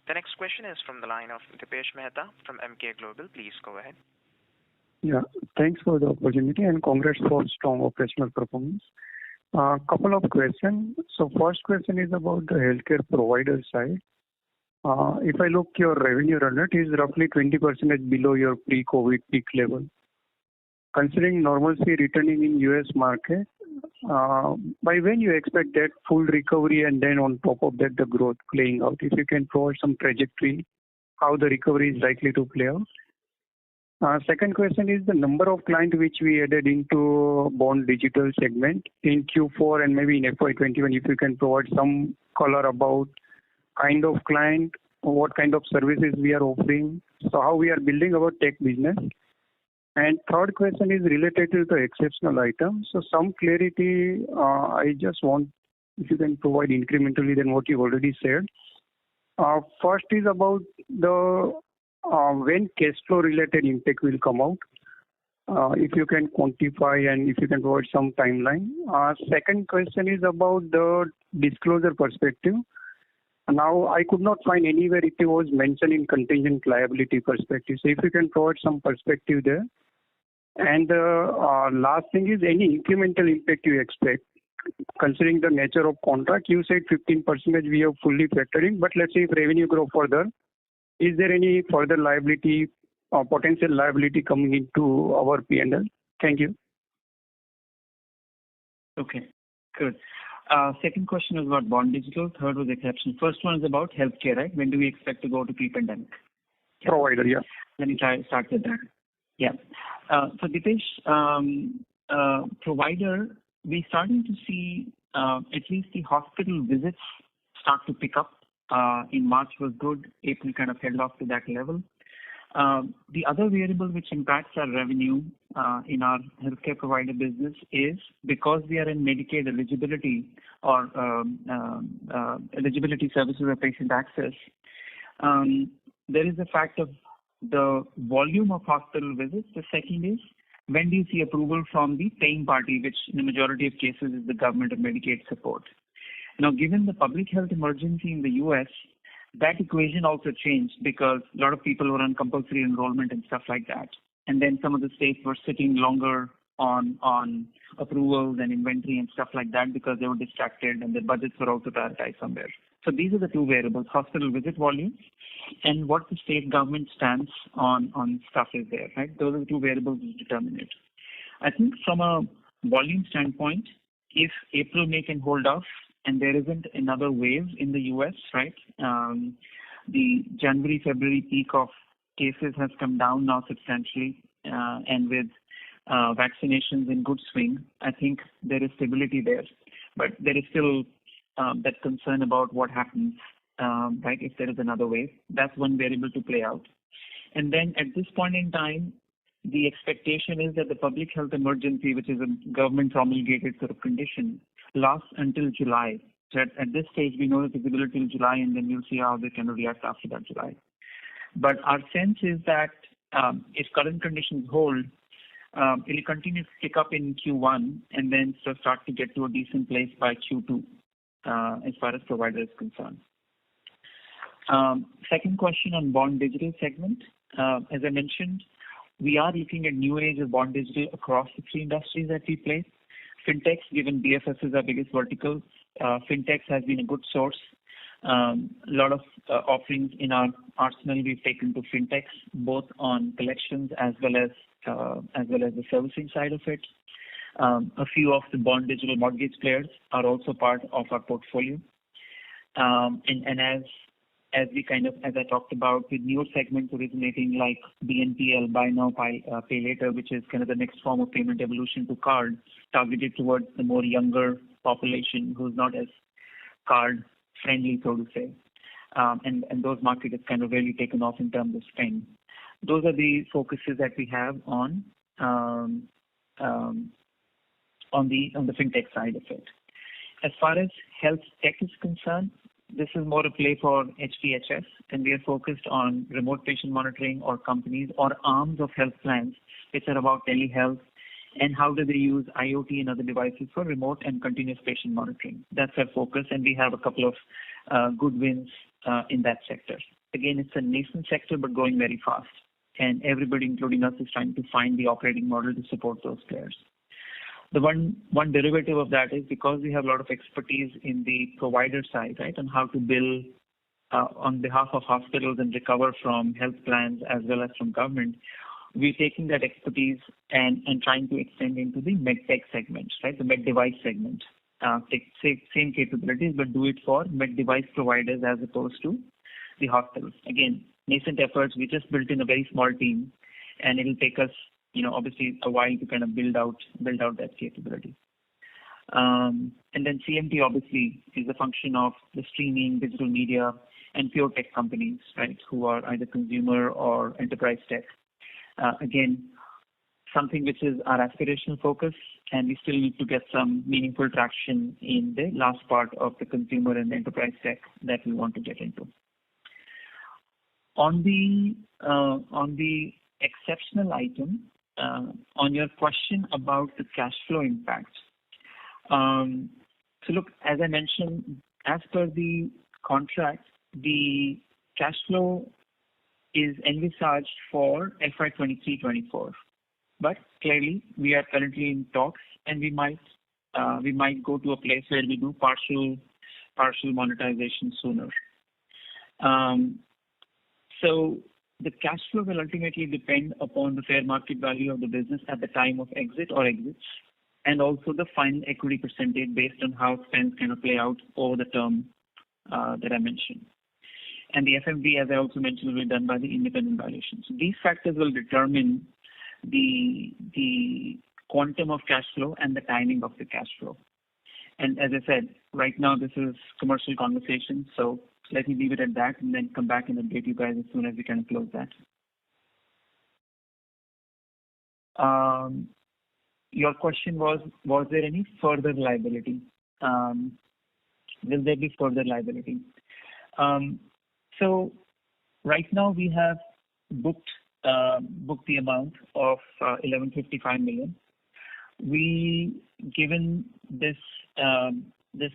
The next question is from the line of Dipesh Mehta from MK Global. Please go ahead. Yeah, thanks for the opportunity and congrats for strong operational performance. Couple of questions. So first question is about the healthcare provider side. If I look your revenue run rate is roughly 20% below your pre-COVID peak level. Considering normalcy returning in US market, by when you expect that full recovery and then on top of that the growth playing out? If you can provide some trajectory, how the recovery is likely to play out. Second question is the number of clients which we added into bond digital segment in Q4 and maybe in FY21, if you can provide some color about kind of client, what kind of services we are offering, so how we are building our tech business. And third question is related to the exceptional items. So some clarity, I just want if you can provide incrementally than what you already said. First is about the when cash flow related impact will come out. If you can quantify and if you can provide some timeline. Second question is about the disclosure perspective. Now, I could not find anywhere it was mentioned in contingent liability perspective. So if you can provide some perspective there. And the last thing is any incremental impact you expect, considering the nature of contract. You said 15% we have fully factoring, but let's say if revenue grow further, is there any further liability or potential liability coming into our P&L? Thank you. Okay, good. Second question was about bond digital. Third was exception. First one is about healthcare, right? When do we expect to go to pre-pandemic? Provider, yeah. Let me start with that. Yeah. So Dipesh, provider, we're starting to see at least the hospital visits start to pick up. In March was good. April kind of held off to that level. The other variable which impacts our revenue in our healthcare provider business is because we are in Medicaid eligibility or eligibility services or patient access. There is the fact of the volume of hospital visits. The second is when do you see approval from the paying party, which in the majority of cases is the government or Medicaid support. Now, given the public health emergency in the US, that equation also changed because a lot of people were on compulsory enrollment and stuff like that. And then some of the states were sitting longer on approvals and inventory and stuff like that because they were distracted and their budgets were also prioritized somewhere. So these are the two variables: hospital visit volume and what the state government stance on stuff is there. Right? Those are the two variables which determine it. I think from a volume standpoint, if April, May can hold off and there isn't another wave in the US, right? The January, February peak of cases has come down now substantially, and with vaccinations in good swing, I think there is stability there. But there is still that concern about what happens, right, if there is another wave. That's one variable to play out. And then at this point in time, the expectation is that the public health emergency, which is a government promulgated sort of condition, lasts until July. So at this stage, we know the visibility till July, and then we'll see how they can react after that July. But our sense is that if current conditions hold, it will continue to pick up in Q1 and then start to get to a decent place by Q2 as far as provider is concerned. Second question on bond digital segment. As I mentioned, we are looking at new age of bond digital across the three industries that we play. Fintechs, given BFS is our biggest vertical, fintechs has been a good source. A lot of offerings in our arsenal we've taken to fintechs, both on collections as well as the servicing side of it. A few of the bond digital mortgage players are also part of our portfolio. And as I talked about, with newer segments originating like BNPL, buy now, pay later, which is kind of the next form of payment evolution to card, targeted towards the more younger population who's not as card friendly, so to say. And those markets have kind of really taken off in terms of spend. Those are the focuses that we have on the fintech side of it. As far as health tech is concerned, this is more a play for HPHS, and we are focused on remote patient monitoring or companies or arms of health plans which are about telehealth and how do they use IoT and other devices for remote and continuous patient monitoring. That's our focus, and we have a couple of good wins in that sector. Again, it's a nascent sector but growing very fast, and everybody, including us, is trying to find the operating model to support those players. The one derivative of that is because we have a lot of expertise in the provider side, right, on how to bill on behalf of hospitals and recover from health plans as well as from government, we're taking that expertise and trying to extend into the med tech segment, right, the med device segment. Take same capabilities, but do it for med device providers as opposed to the hospitals. Again, nascent efforts. We just built in a very small team, and it'll take us, obviously a while to kind of build out that capability. And then CMT obviously is a function of the streaming, digital media, and pure tech companies, right, who are either consumer or enterprise tech. Again, something which is our aspirational focus, and we still need to get some meaningful traction in the last part of the consumer and enterprise tech that we want to get into. On the exceptional item, on your question about the cash flow impact. So look, as I mentioned, as per the contract, the cash flow is envisaged for FY23-24. But clearly, we are currently in talks, and we might go to a place where we do partial monetization sooner. So the cash flow will ultimately depend upon the fair market value of the business at the time of exit or exits, and also the final equity percentage based on how spends kind of play out over the term that I mentioned. And the FMV, as I also mentioned, will be done by the independent valuation. So these factors will determine the quantum of cash flow and the timing of the cash flow. And as I said, right now this is commercial conversation, so let me leave it at that and then come back and update you guys as soon as we can close that. Your question was there any further liability? Will there be further liability? So right now we have booked the amount of 1155 million. Given this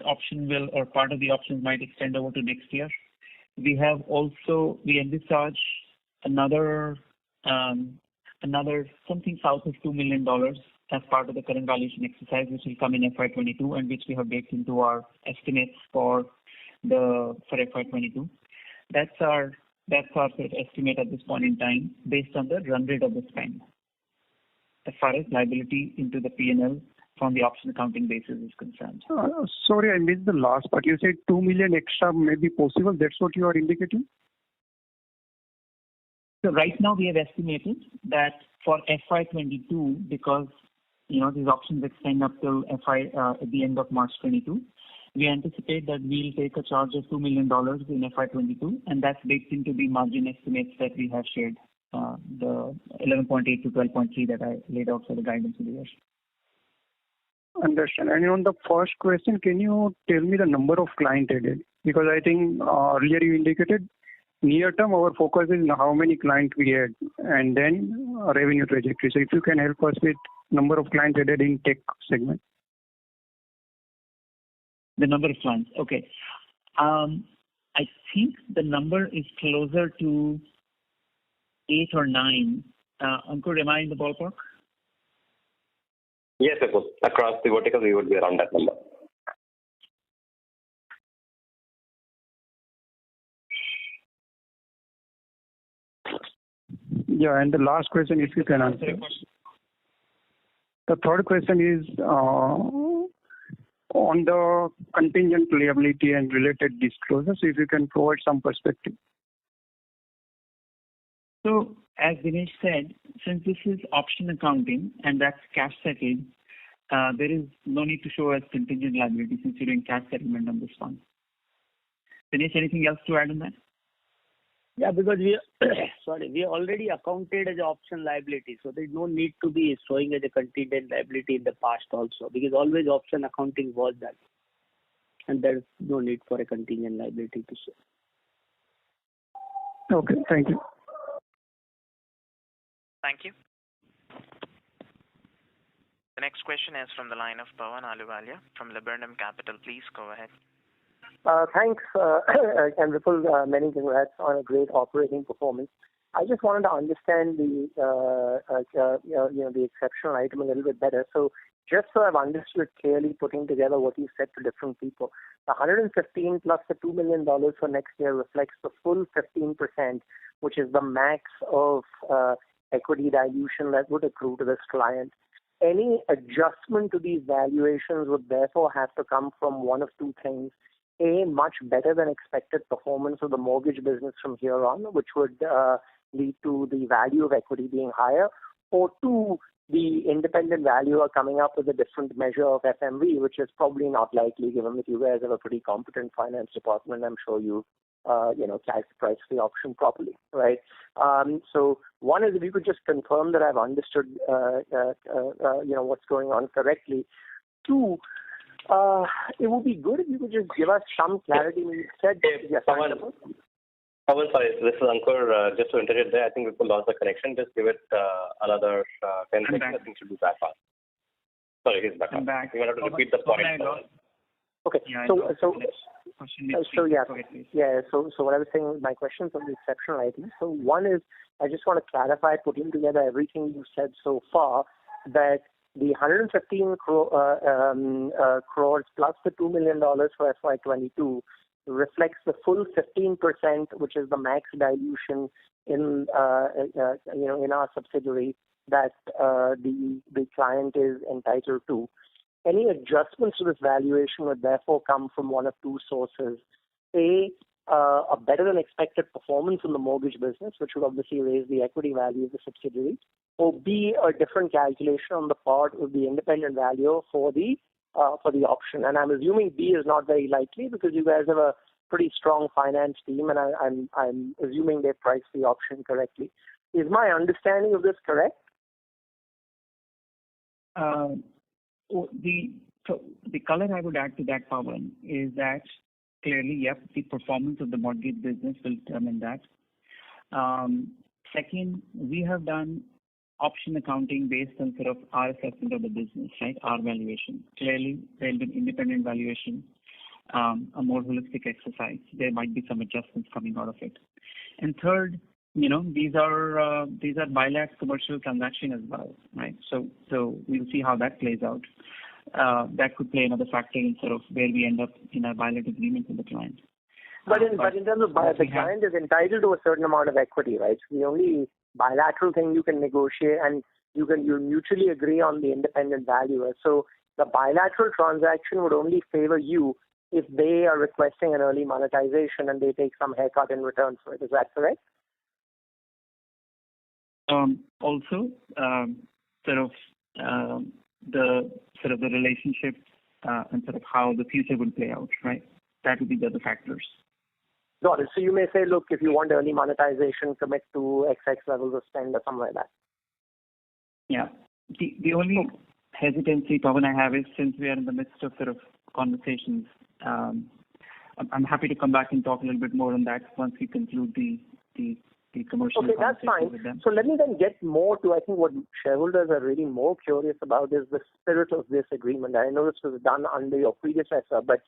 option will, or part of the options might extend over to next year. We envisage another something south of $2 million as part of the current valuation exercise, which will come in FY22 and which we have baked into our estimates for FY22. That's our sort of estimate at this point in time based on the run rate of the spend. As far as liability into the P&L from the option accounting basis is concerned. Sorry, I missed the last part. You said 2 million extra may be possible. That's what you are indicating? So right now we have estimated that for FY22, because these options extend up till at the end of March 22, we anticipate that we'll take a charge of $2 million in FY22, and that's baked into the margin estimates that we have shared, the 11.8 to 12.3 that I laid out for the guidance of the year. Understand. And on the first question, can you tell me the number of client added? Because I think earlier you indicated near term our focus is how many clients we add and then revenue trajectory. So if you can help us with number of clients added in tech segment. The number of clients. Okay. I think the number is closer to 8 or 9. Ankur, am I in the ballpark? Yes, of course. Across the vertical, we would be around that number. Yeah, and the last question, if you can answer. The third question is on the contingent liability and related disclosures, if you can provide some perspective. So, as Dinesh said, since this is option accounting and that's cash settled, there is no need to show as contingent liability since you're doing cash settlement on this one. Dinesh, anything else to add on that? Yeah, because we already accounted as option liability, so there's no need to be showing as a contingent liability in the past also, because always option accounting was that, and there's no need for a contingent liability to show. Okay, thank you. Thank you. The next question is from the line of Pawan Ahluwalia from Laburnum Capital. Please go ahead. Thanks, and Vipul, many congrats on a great operating performance. I just wanted to understand the exceptional item a little bit better. So just so I've understood clearly, putting together what you said to different people, the 115 plus the $2 million for next year reflects the full 15%, which is the max of equity dilution that would accrue to this client. Any adjustment to these valuations would therefore have to come from one of two things. A, much better than expected performance of the mortgage business from here on, which would lead to the value of equity being higher, or two, the independent valuer coming up with a different measure of FMV, which is probably not likely given that you guys have a pretty competent finance department. I'm sure you price the option properly, right? So one is if you could just confirm that I've understood, what's going on correctly. Two, it would be good if you could just give us some clarity when you said yes. Pawan, sorry, this is Ankur. Just to interject there, I think we lost the connection. Just give it another 10 seconds. I think should be back on. Sorry, he's back on. Back. You might have to repeat the point. Okay. Yeah, So what I was saying was my questions on the exceptional items. So one is, I just want to clarify, putting together everything you said so far, that the 115 crores plus the $2 million for FY22 reflects the full 15%, which is the max dilution in our subsidiary that the client is entitled to. Any adjustments to this valuation would therefore come from one of two sources. A better than expected performance in the mortgage business, which would obviously raise the equity value of the subsidiary, or B, a different calculation on the part of the independent valuer for the option. And I'm assuming B is not very likely because you guys have a pretty strong finance team, and I'm assuming they priced the option correctly. Is my understanding of this correct? The color I would add to that, Pawan, is that clearly, yep, the performance of the mortgage business will determine that. Second, we have done option accounting based on sort of our assessment of the business, right? Our valuation. Clearly, there will be an independent valuation, a more holistic exercise. There might be some adjustments coming out of it. And third, these are bilateral commercial transaction as well, right? So we'll see how that plays out. That could play another factor in sort of where we end up in a bilateral agreement with the client. But in terms of the client is entitled to a certain amount of equity, right? So the only bilateral thing you can negotiate, and you mutually agree on the independent valuer. So the bilateral transaction would only favor you if they are requesting an early monetization and they take some haircut in return for it. Is that correct? Also, the relationship and sort of how the future will play out, right? That would be the other factors. Got it. So you may say, look, if you want early monetization, commit to XX levels of spend or something like that. Yeah. The only hesitancy, Pawan, I have is since we are in the midst of sort of conversations, I'm happy to come back and talk a little bit more on that once we conclude the commercial. Okay, that's fine. So let me then get more to, I think what shareholders are really more curious about is the spirit of this agreement. I know this was done under your predecessor, but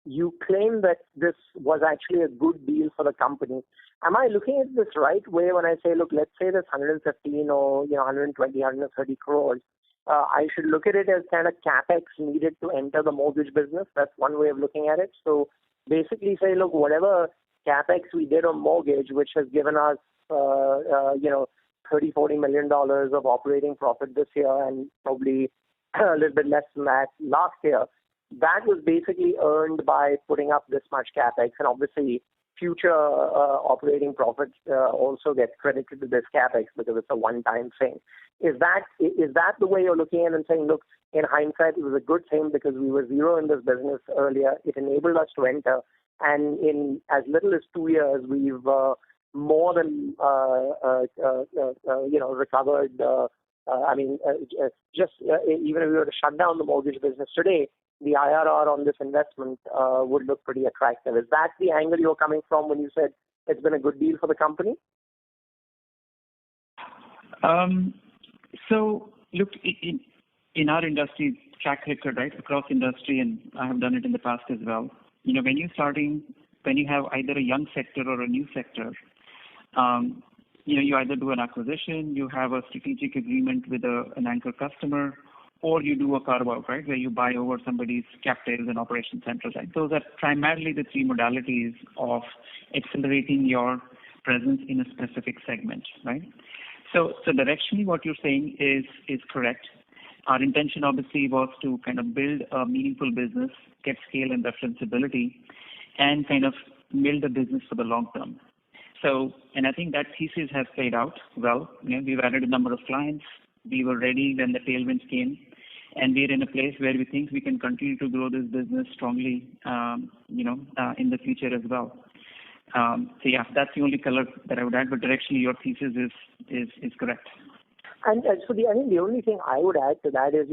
you claim that this was actually a good deal for the company. Am I looking at this right way when I say, look, let's say this 115 or 120, 130 crores, I should look at it as kind of capex needed to enter the mortgage business? That's one way of looking at it. So basically say, look, whatever capex we did on mortgage, which has given us, $30-40 million of operating profit this year and probably a little bit less than that last year, that was basically earned by putting up this much capex, and obviously future operating profits also get credited to this capex because it's a one-time thing. Is that the way you're looking at it and saying, look, in hindsight, it was a good thing because we were zero in this business earlier. It enabled us to enter, and in as little as 2 years, we've more than recovered. Even if we were to shut down the mortgage business today, the IRR on this investment would look pretty attractive. Is that the angle you're coming from when you said it's been a good deal for the company? So, look, in our industry, track record, right, across industry, and I have done it in the past as well. When you have either a young sector or a new sector, you either do an acquisition, you have a strategic agreement with an anchor customer, or you do a carve-out, right, where you buy over somebody's captives and operation centers. Right? Those are primarily the three modalities of accelerating your presence in a specific segment, right? So directionally, what you're saying is correct. Our intention, obviously, was to kind of build a meaningful business, get scale and referenceability, and kind of build a business for the long term. So, and I think that thesis has played out well. We've added a number of clients. We were ready when the tailwinds came, and we're in a place where we think we can continue to grow this business strongly, in the future as well. So yeah, that's the only color that I would add. But directionally, your thesis is correct. And so the only thing I would add to that is,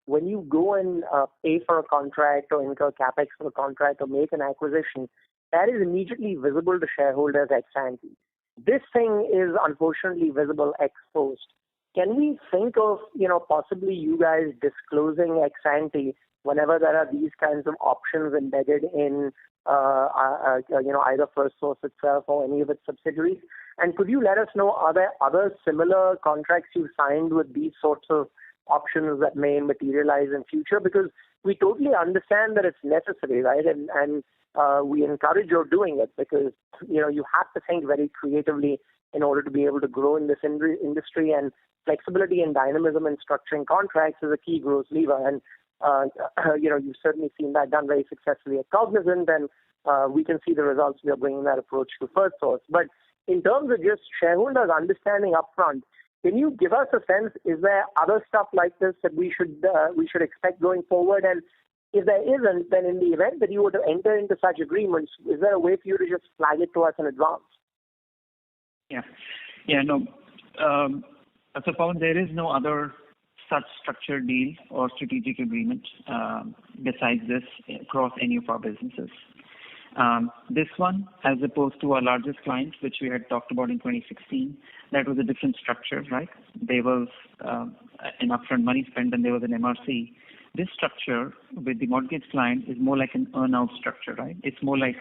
when you go and pay for a contract or incur capex for a contract or make an acquisition, that is immediately visible to shareholders ex ante. This thing is unfortunately visible ex post. Can we think of, possibly you guys disclosing ex ante whenever there are these kinds of options embedded in, either Firstsource itself or any of its subsidiaries? And could you let us know, are there other similar contracts you've signed with these sorts of options that may materialize in future? Because we totally understand that it's necessary, right? And we encourage your doing it because, you have to think very creatively in order to be able to grow in this industry, and flexibility and dynamism in structuring contracts is a key growth lever. And, you've certainly seen that done very successfully at Cognizant, and we can see the results we are bringing that approach to Firstsource. But in terms of just shareholders understanding upfront, can you give us a sense, is there other stuff like this that we should expect going forward? And if there isn't, then in the event that you were to enter into such agreements, is there a way for you to just flag it to us in advance? No. So, Pawan, there is no other such structured deal or strategic agreement besides this across any of our businesses. This one, as opposed to our largest client, which we had talked about in 2016, that was a different structure, right? There was an upfront money spent and there was an MRC. This structure with the mortgage client is more like an earn-out structure, right? It's more like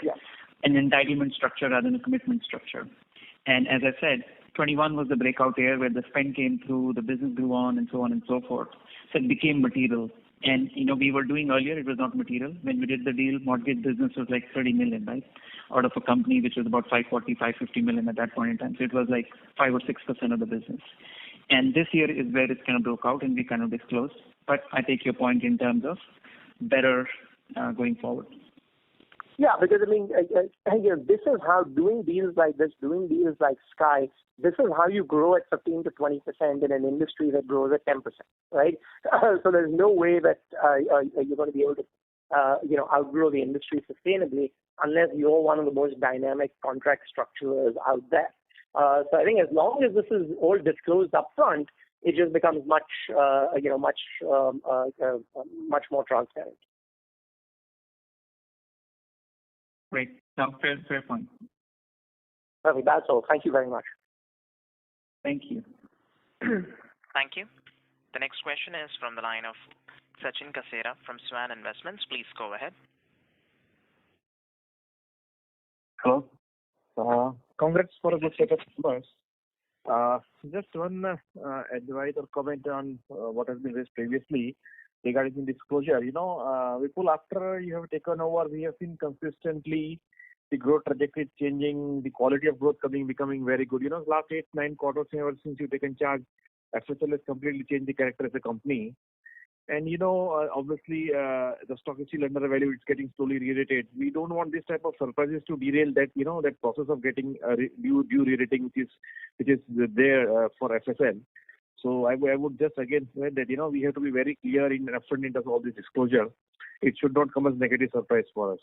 an entitlement structure rather than a commitment structure. And as I said, 21 was the breakout year where the spend came through, the business grew on, and so on and so forth. So it became material. And, we were doing earlier, it was not material. When we did the deal, mortgage business was like 30 million, right? Out of a company which was about 540, 550 million at that point in time. So it was like 5 or 6% of the business. And this year is where it kind of broke out and we kind of disclosed. But I take your point in terms of better going forward. Yeah, because this is how doing deals like this, doing deals like Sky, this is how you grow at 15 to 20% in an industry that grows at 10%, right? So there's no way that you're going to be able to, outgrow the industry sustainably unless you're one of the most dynamic contract structurers out there. So I think as long as this is all disclosed up front, it just becomes much more transparent. Great. No, fair point. Perfect. That's all. Thank you very much. Thank you. Thank you. The next question is from the line of Sachin Kasera from Swan Investments. Please go ahead. Hello. Congrats for a good set of numbers. Just one advice or comment on what has been raised previously regarding the disclosure. Vipul, after you have taken over, we have seen consistently the growth trajectory changing, the quality of growth becoming very good. Last 8-9 quarters ever since you've taken charge, FSL has completely changed the character as a company. And obviously the stock is still under value, it's getting slowly re-rated. We don't want this type of surprises to derail that, that process of getting due re-rating which is there for FSL. So I would just again say that, we have to be very clear in upfront in terms of all this disclosure. It should not come as negative surprise for us.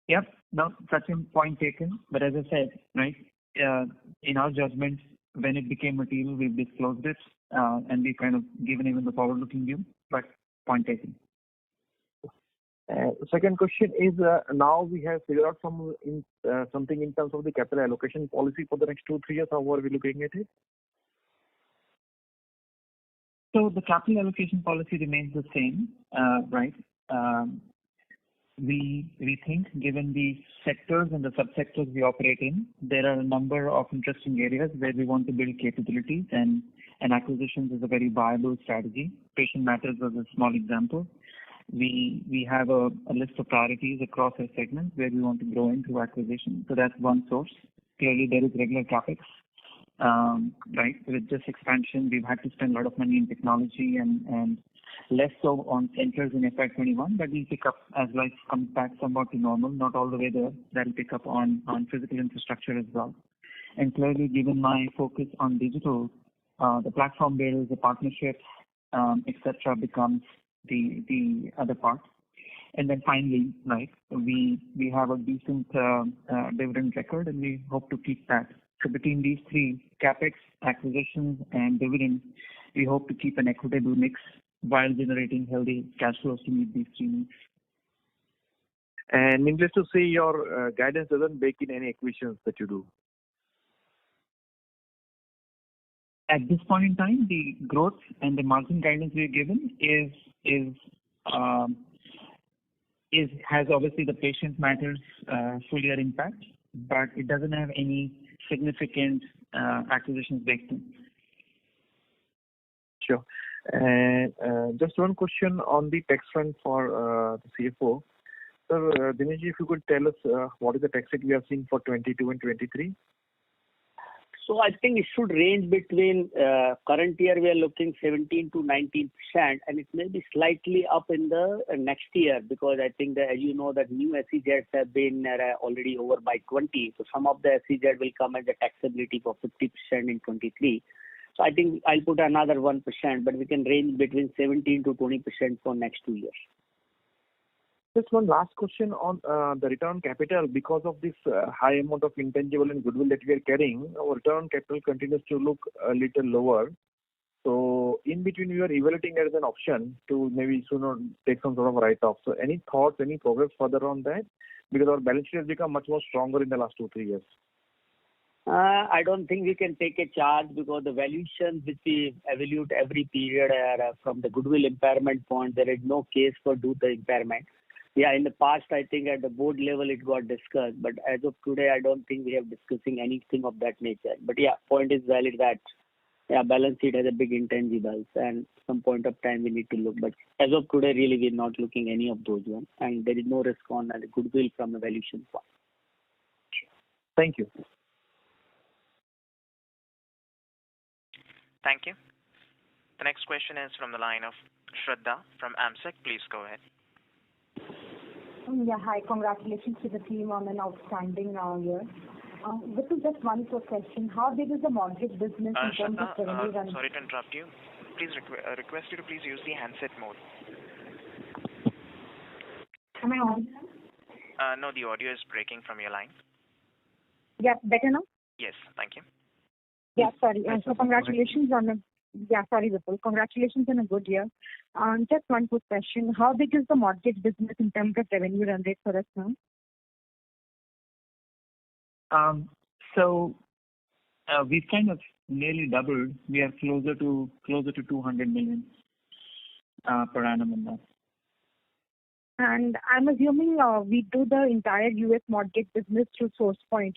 Yep. No, Sachin, point taken. But as I said, right, in our judgment, when it became material, we've disclosed it, and we've kind of given even the forward-looking view, but point taken. Second question is, now we have figured out something in terms of the capital allocation policy for the next 2-3 years. How are we looking at it? So the capital allocation policy remains the same, right? We think, given the sectors and the subsectors we operate in, there are a number of interesting areas where we want to build capabilities, and acquisitions is a very viable strategy. Patient matters was a small example. We have a list of priorities across our segments where we want to grow into acquisition. So that's one source. Clearly, there is regular capex. Right? With this expansion, we've had to spend a lot of money in technology and less so on centers in FY21, but we'll pick up as life comes back somewhat to normal, not all the way there. That'll pick up on physical infrastructure as well. And clearly, given my focus on digital, the platform builds, the partnerships, etc., becomes the other part. And then finally, right, we have a decent dividend record, and we hope to keep that. So between these three, capex, acquisitions, and dividends, we hope to keep an equitable mix while generating healthy cash flows to meet these three needs. And needless to say, your guidance doesn't bake in any acquisitions that you do. At this point in time, the growth and the margin guidance we've given has obviously the patient matters full year impact, but it doesn't have any significant acquisitions baked in. Sure. And just one question on the tax front for the CFO. So, Dinesh, if you could tell us what is the tax rate we are seeing for 22 and 23? So I think it should range between current year we are looking 17 to 19%, and it may be slightly up in the next year because I think that, as you know, that new SEZs have been already over by 20. So some of the SEZ will come as a taxability for 50% in 23. So I think I'll put another 1%, but we can range between 17 to 20% for next 2 years. Just one last question on the return on capital. Because of this high amount of intangible and goodwill that we are carrying, our return on capital continues to look a little lower. So in between, we are evaluating it as an option to maybe sooner take some sort of write-off. So any thoughts, any progress further on that? Because our balance sheet has become much more stronger in the last 2-3 years. I don't think we can take a charge because the valuations which we evaluate every period are from the goodwill impairment point. There is no case for do the impairment. Yeah, in the past, I think at the board level it got discussed, but as of today, I don't think we have discussing anything of that nature. But yeah, point is valid that balance sheet has a big intangibles, and some point of time we need to look. But as of today, really, we're not looking any of those ones, and there is no risk on the goodwill from a valuation point. Thank you. Thank you. The next question is from the line of Shraddha from AMSEC. Please go ahead. Yeah, hi. Congratulations to the team on an outstanding year. This is just one quick question. How big is the mortgage business in terms of revenue? Sorry to interrupt you. Please request you to please use the handset mode. Am I on? No, the audio is breaking from your line. Yeah, better now? Yes, thank you. Yeah, sorry. So congratulations on a sorry, Vipul. Congratulations on a good year. Just one quick question. How big is the mortgage business in terms of revenue run rate for us now? We've kind of nearly doubled. We are closer to 200 million per annum in that. And I'm assuming we do the entire US mortgage business through SourcePoint.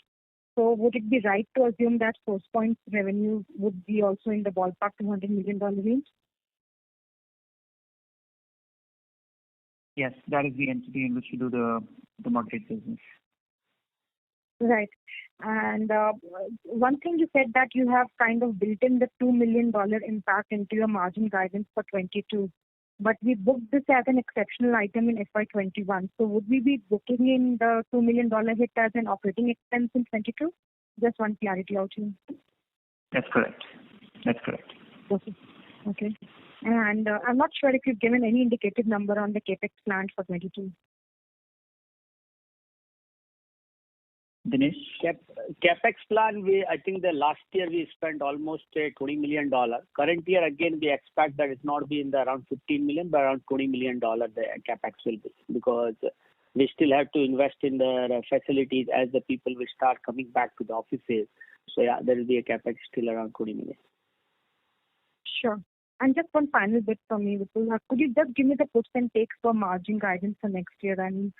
So would it be right to assume that SourcePoint's revenue would be also in the ballpark $200 million range? Yes, that is the entity in which we do the mortgage business. Right. And one thing you said that you have kind of built in the $2 million impact into your margin guidance for 22. But we booked this as an exceptional item in FY21. So would we be booking in the $2 million hit as an operating expense in 22? Just one clarity out here. That's correct. Okay. And I'm not sure if you've given any indicative number on the capex plan for 22. Dinesh? Capex plan, I think the last year we spent almost $20 million. Current year, again, we expect that it's not be in the around 15 million, but around $20 million the capex will be, because we still have to invest in the facilities as the people will start coming back to the offices. So yeah, there will be a capex still around 20 million. Sure. And just one final bit from me, Vipul. Could you just give me the puts and takes for margin guidance for next year? And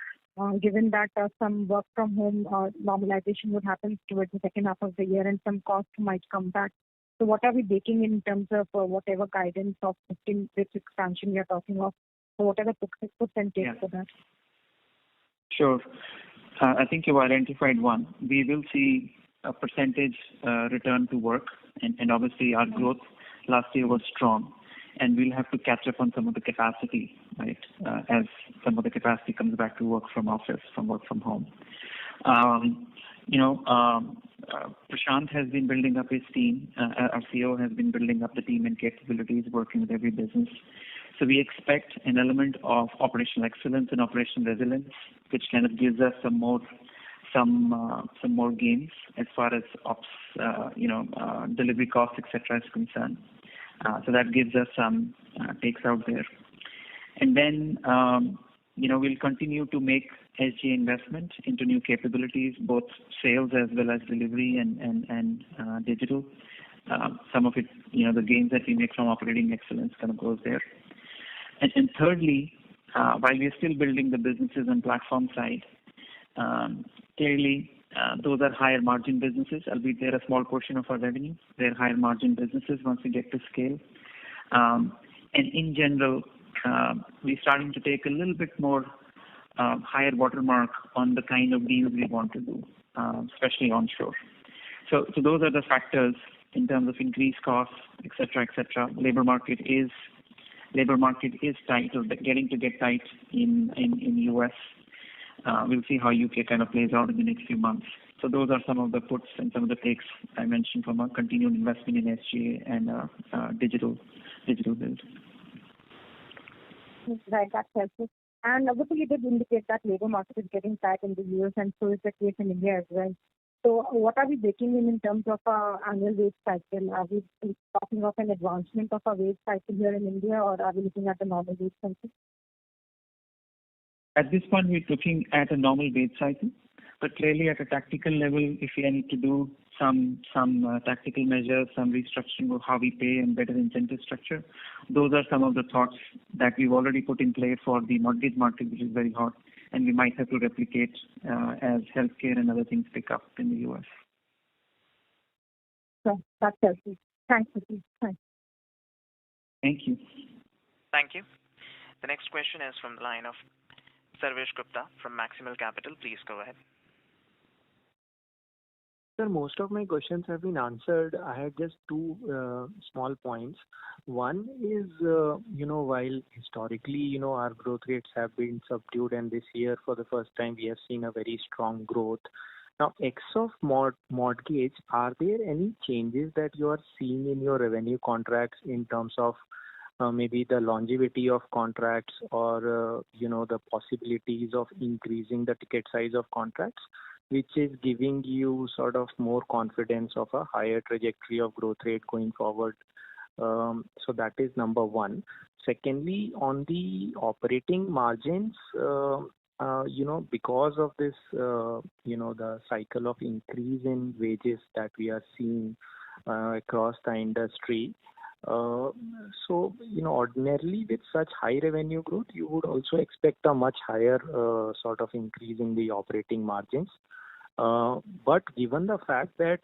given that some work from home normalization would happen towards the second half of the year and some costs might come back. So what are we baking in terms of whatever guidance of 15 bits expansion we are talking of? So what are the puts and takes for that? Sure. I think you've identified one. We will see a percentage return to work, and obviously our growth last year was strong, and we'll have to catch up on some of the capacity, right, as some of the capacity comes back to work from office, from work from home. Prashant has been building up his team. Our CEO has been building up the team and capabilities, working with every business. So we expect an element of operational excellence and operational resilience, which kind of gives us some more gains as far as ops, delivery costs, etc. is concerned. So that gives us some takes out there. And then, we'll continue to make SG investment into new capabilities, both sales as well as delivery and digital. Some of it, the gains that we make from operating excellence kind of goes there. And thirdly, while we are still building the businesses and platform side, clearly those are higher margin businesses, albeit they're a small portion of our revenue. They're higher margin businesses once we get to scale. And in general, we're starting to take a little bit more higher watermark on the kind of deals we want to do, especially onshore. So those are the factors in terms of increased costs, etc., etc. Labor market is tight, or getting to get tight in US. We'll see how UK kind of plays out in the next few months. So those are some of the puts and some of the takes I mentioned from a continued investment in SGA and digital build. Right, that's helpful. And obviously you did indicate that labor market is getting tight in the US, and so is the case in India as well. So what are we baking in terms of our annual wage cycle? Are we talking of an advancement of our wage cycle here in India, or are we looking at the normal wage cycle? At this point, we're looking at a normal wage cycle, but clearly at a tactical level, if we need to do some tactical measures, some restructuring of how we pay and better incentive structure, those are some of the thoughts that we've already put in place for the mortgage market, which is very hot. and we might have to replicate as healthcare and other things pick up in the US. So that's helpful. Thanks, Vitti. Thanks. Thank you. Thank you. The next question is from the line of Sarvesh Gupta from Maximal Capital. Please go ahead. Sir, most of my questions have been answered. I had just two small points. One is, while historically, our growth rates have been subdued, and this year, for the first time, we have seen a very strong growth. Now, X of mortgage, are there any changes that you are seeing in your revenue contracts in terms of maybe the longevity of contracts or, the possibilities of increasing the ticket size of contracts, which is giving you sort of more confidence of a higher trajectory of growth rate going forward? So that is number one. Secondly, on the operating margins, because of this, the cycle of increase in wages that we are seeing across the industry. Ordinarily with such high revenue growth, you would also expect a much higher sort of increase in the operating margins. But given the fact that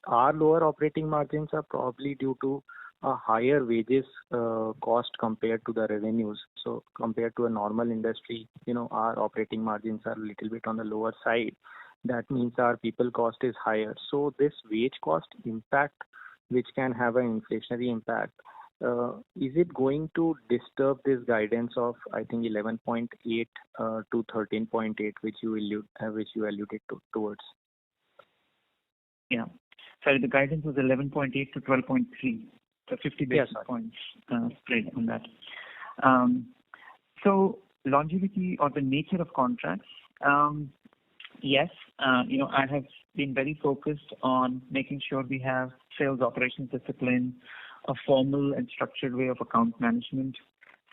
our lower operating margins are probably due to a higher wages cost compared to the revenues. So compared to a normal industry, our operating margins are a little bit on the lower side. That means our people cost is higher. So this wage cost impact, which can have an inflationary impact, is it going to disturb this guidance of, I think, 11.8 to 13.8, which you alluded towards? Yeah. Sorry, the guidance was 11.8 to 12.3. So 50 basis points spread on that. So longevity or the nature of contracts, yes, I have been very focused on making sure we have sales operations discipline, a formal and structured way of account management,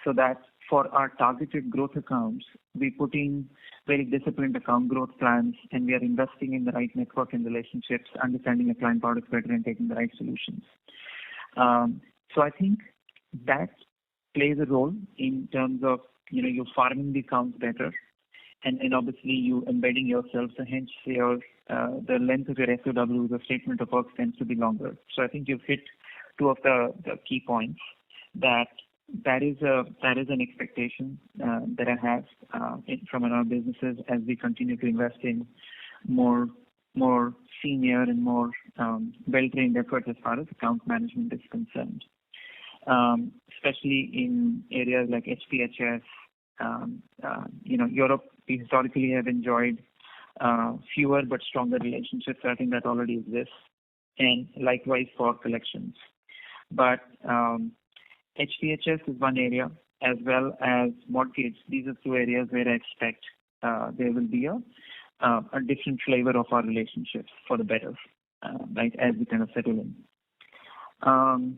so that for our targeted growth accounts, we put in very disciplined account growth plans, and we are investing in the right network and relationships, understanding the client products better and taking the right solutions. So I think that plays a role in terms of, you farming the accounts better, and obviously you embedding yourself, so hence the length of your SOW, the statement of work, tends to be longer. So I think you've hit two of the key points. That is an expectation that I have from our businesses as we continue to invest in more senior and more well-trained efforts as far as account management is concerned, especially in areas like HPHS. Europe, we historically have enjoyed fewer but stronger relationships. I think that already exists, and likewise for collections. But HPHS is one area, as well as mortgage. These are two areas where I expect there will be a different flavor of our relationships for the better, right, as we kind of settle in. And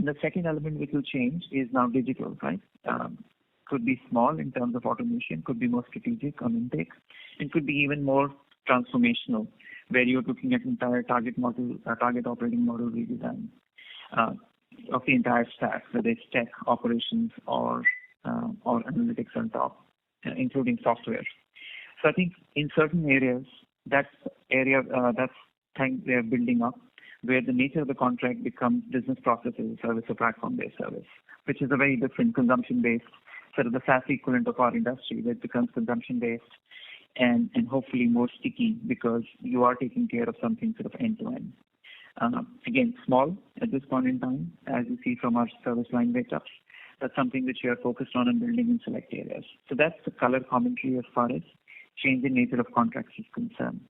the second element which will change is now digital, right? Could be small in terms of automation, could be more strategic on intake, and could be even more transformational, where you're looking at entire target operating model redesign of the entire stack, whether it's tech, operations, or analytics on top, including software. So I think in certain areas, that's thing they are building up, where the nature of the contract becomes business processes, service, or platform-based service, which is a very different consumption-based, sort of the SaaS equivalent of our industry, that becomes consumption-based and hopefully more sticky because you are taking care of something sort of end-to-end. Again, small at this point in time, as you see from our service line breakups. That's something which we are focused on and building in select areas. So that's the color commentary as far as change in nature of contracts is concerned.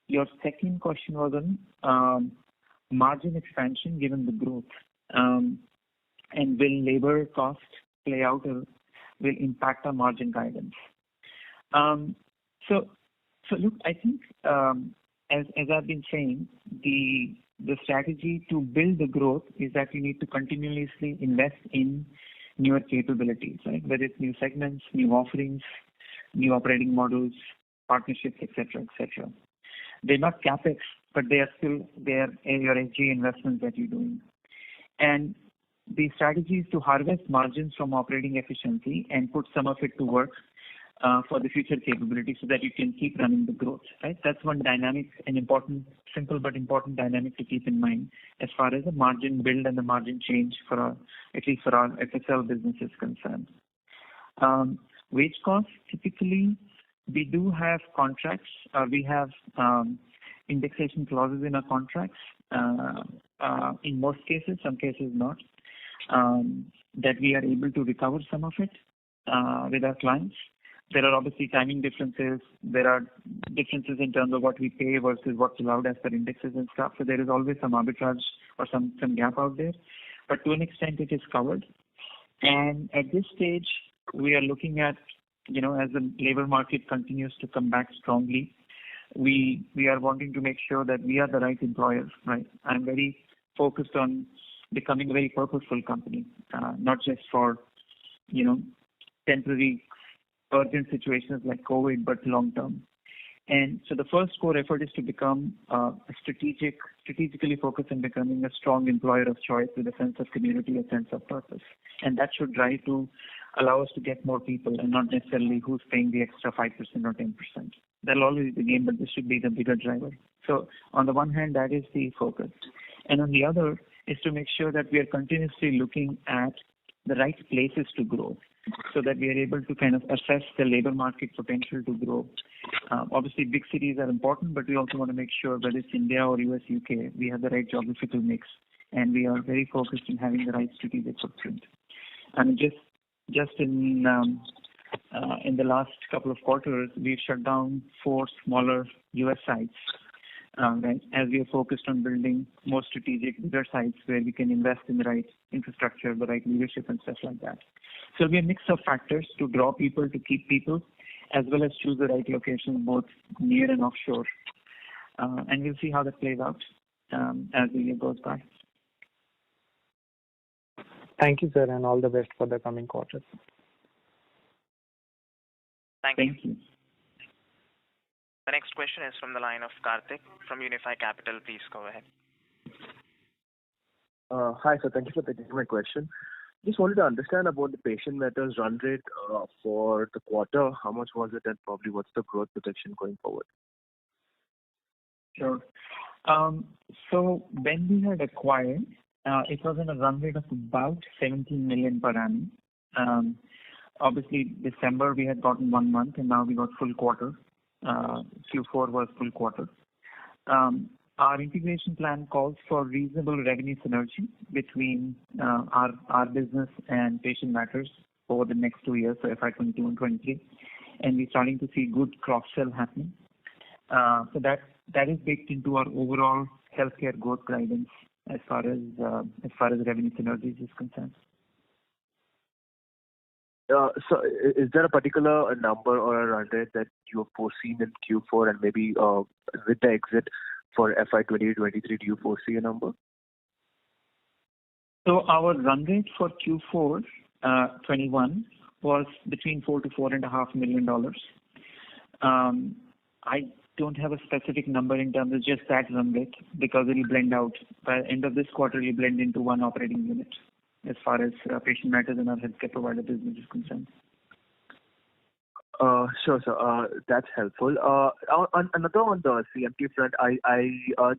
Your second question was on margin expansion given the growth. And will labor cost play out or will impact our margin guidance? So look, I think as I've been saying, the strategy to build the growth is that you need to continuously invest in newer capabilities, right? Whether it's new segments, new offerings, new operating models, partnerships, etc., etc. They're not capex, but they are your SG investments that you're doing. And the strategy is to harvest margins from operating efficiency and put some of it to work for the future capability so that you can keep running the growth, right? That's one dynamic, an important, simple but important dynamic to keep in mind as far as the margin build and the margin change for our, at least for our FSL business is concerned. Wage costs, typically, we do have contracts, we have indexation clauses in our contracts, in most cases, some cases not, that we are able to recover some of it with our clients. There are obviously timing differences. There are differences in terms of what we pay versus what's allowed as per indexes and stuff. So there is always some arbitrage or some gap out there. But to an extent, it is covered. And at this stage, we are looking at, as the labor market continues to come back strongly, we are wanting to make sure that we are the right employers, right? I'm very focused on becoming a very purposeful company, not just for, temporary urgent situations like COVID, but long term. And so the first core effort is to become strategically focused on becoming a strong employer of choice with a sense of community, a sense of purpose. And that should drive to allow us to get more people and not necessarily who's paying the extra 5% or 10%. That'll always be the game, but this should be the bigger driver. So on the one hand, that is the focus. And on the other is to make sure that we are continuously looking at the right places to grow so that we are able to kind of assess the labor market potential to grow. Obviously, big cities are important, but we also want to make sure whether it's India or US, UK, we have the right geographical mix, and we are very focused in having the right strategic footprint. And just in the last couple of quarters, we've shut down 4 smaller US sites, right, as we are focused on building more strategic, bigger sites where we can invest in the right infrastructure, the right leadership and stuff like that. So it'll be a mix of factors to draw people, to keep people, as well as choose the right location, both near and offshore. And we'll see how that plays out as the year goes by. Thank you, sir, and all the best for the coming quarters. Thank you. The next question is from the line of Karthik from Unifi Capital. Please go ahead. Hi, sir. Thank you for taking my question. Just wanted to understand about the patient matters run rate for the quarter. How much was it, and probably what's the growth projection going forward? Sure. So when we had acquired, it was in a run rate of about 17 million per annum. Obviously, December we had gotten 1 month, and now we got full quarter. Q4 was full quarter. Our integration plan calls for reasonable revenue synergy between our business and Patient Matters over the next 2 years, so FY22 and 23, and we're starting to see good cross-sell happening. So that is baked into our overall healthcare growth guidance as far as revenue synergies is concerned. So is there a particular number or a run rate that you have foreseen in Q4, and maybe with the exit for FY2023, do you foresee a number? So our run rate for Q4 21 was between $4 to $4.5 million. I don't have a specific number in terms of just that run rate because it will blend out. By the end of this quarter, it will blend into one operating unit as far as Patient Matters and our healthcare provider business is concerned. Sure, sir. That's helpful. Another on the CMT front, I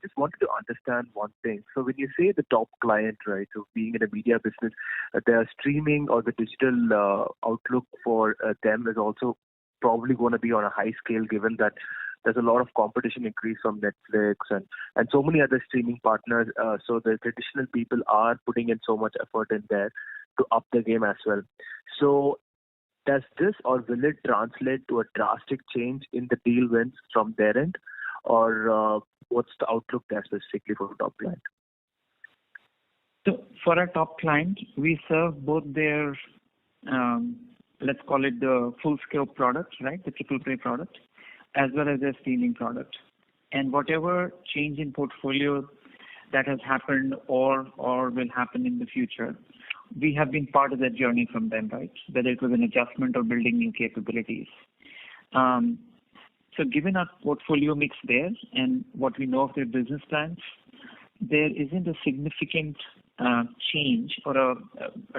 just wanted to understand one thing. So when you say the top client, right, so being in a media business, their streaming or the digital outlook for them is also probably going to be on a high scale, given that there's a lot of competition increase from Netflix and so many other streaming partners. So the traditional people are putting in so much effort in there to up the game as well. So does this, or will it translate to a drastic change in the deal wins from their end, or what's the outlook there specifically for the top client? So for our top client, we serve both their, let's call it the full scope product, right, the triple play product, as well as their streaming product. And whatever change in portfolio that has happened or will happen in the future, we have been part of that journey from them, right? Whether it was an adjustment or building new capabilities. So given our portfolio mix there and what we know of their business plans, there isn't a significant change or a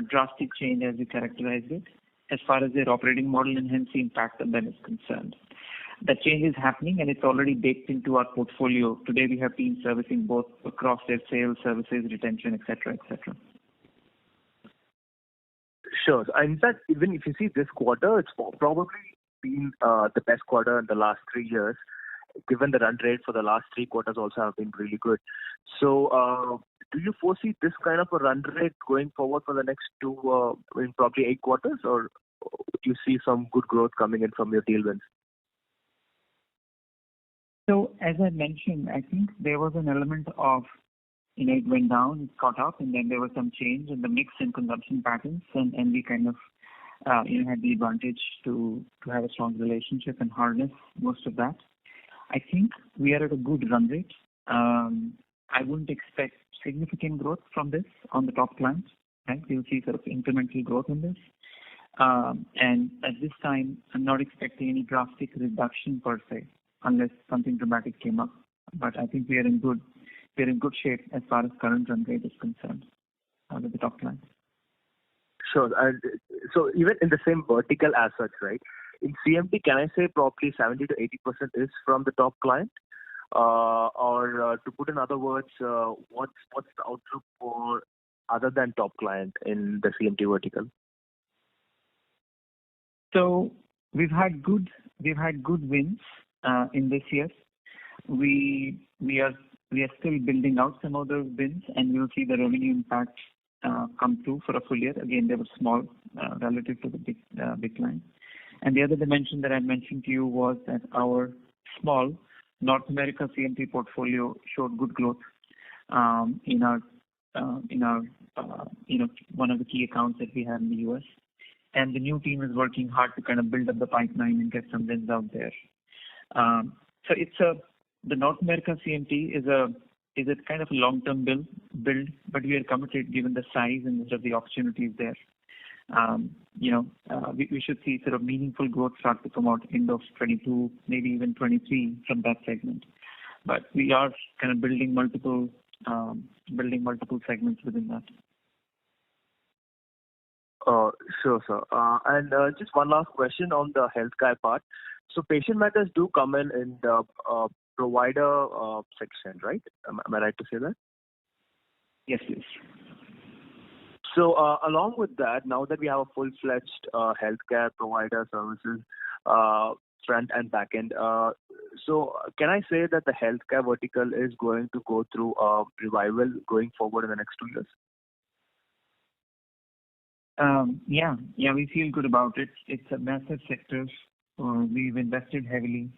drastic change as you characterized it as far as their operating model and hence the impact on them is concerned. That change is happening and it's already baked into our portfolio. Today we have teams servicing both across their sales, services, retention, etc., etc. Sure. In fact, even if you see this quarter, it's probably been the best quarter in the last 3 years, given the run rate for the last 3 quarters also have been really good. So, do you foresee this kind of a run rate going forward for the next probably 8 quarters, or do you see some good growth coming in from your deal wins? So, as I mentioned, I think there was an element of, it went down, it caught up, and then there was some change in the mix and consumption patterns, and we kind of, had the advantage to have a strong relationship and harness most of that. I think we are at a good run rate. I wouldn't expect significant growth from this on the top clients. Right? We'll see sort of incremental growth in this. And at this time, I'm not expecting any drastic reduction per se, unless something dramatic came up. But I think we are in good shape as far as current run rate is concerned with the top clients. Sure. And so even in the same vertical as such, right? In CMT, can I say probably 70 to 80% is from the top client? Or to put in other words, what's the outlook for other than top client in the CMT vertical? So we've had good wins in this year. We are still building out some of those wins, and we'll see the revenue impact come through for a full year. Again, they were small relative to the big client. And the other dimension that I mentioned to you was that our small North America CMT portfolio showed good growth in our one of the key accounts that we have in the US. And the new team is working hard to kind of build up the pipeline and get some wins out there. So the North America CMT is a kind of a long-term build, but we are committed given the size and the opportunities there. We should see sort of meaningful growth start to come out end of 22, maybe even 23 from that segment. But we are kind of building multiple segments within that. Sure, sir. And just one last question on the healthcare part. So patient matters do come in the provider section, right? Am I right to say that? Yes, please. So along with that, now that we have a full-fledged healthcare provider services front and back end, so can I say that the healthcare vertical is going to go through a revival going forward in the next 2 years? Yeah, we feel good about it. It's a massive sector. We've invested heavily.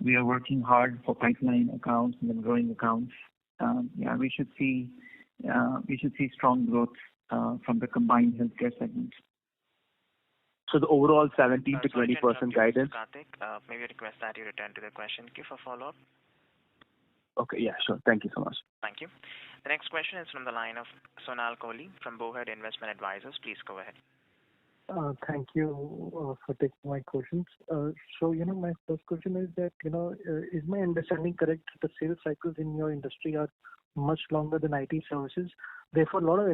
We are working hard for pipeline accounts and then growing accounts. We should see strong growth from the combined healthcare segment. So the overall 17 to 20% guidance. Karthik, maybe I request that you return to the question queue for follow-up. Okay, yeah, sure. Thank you so much. Thank you. The next question is from the line of Sonal Kohli from Bowhead Investment Advisors. Please go ahead. Thank you for taking my questions. So, my first question is that, is my understanding correct that the sales cycles in your industry are much longer than IT services? Therefore, a lot of,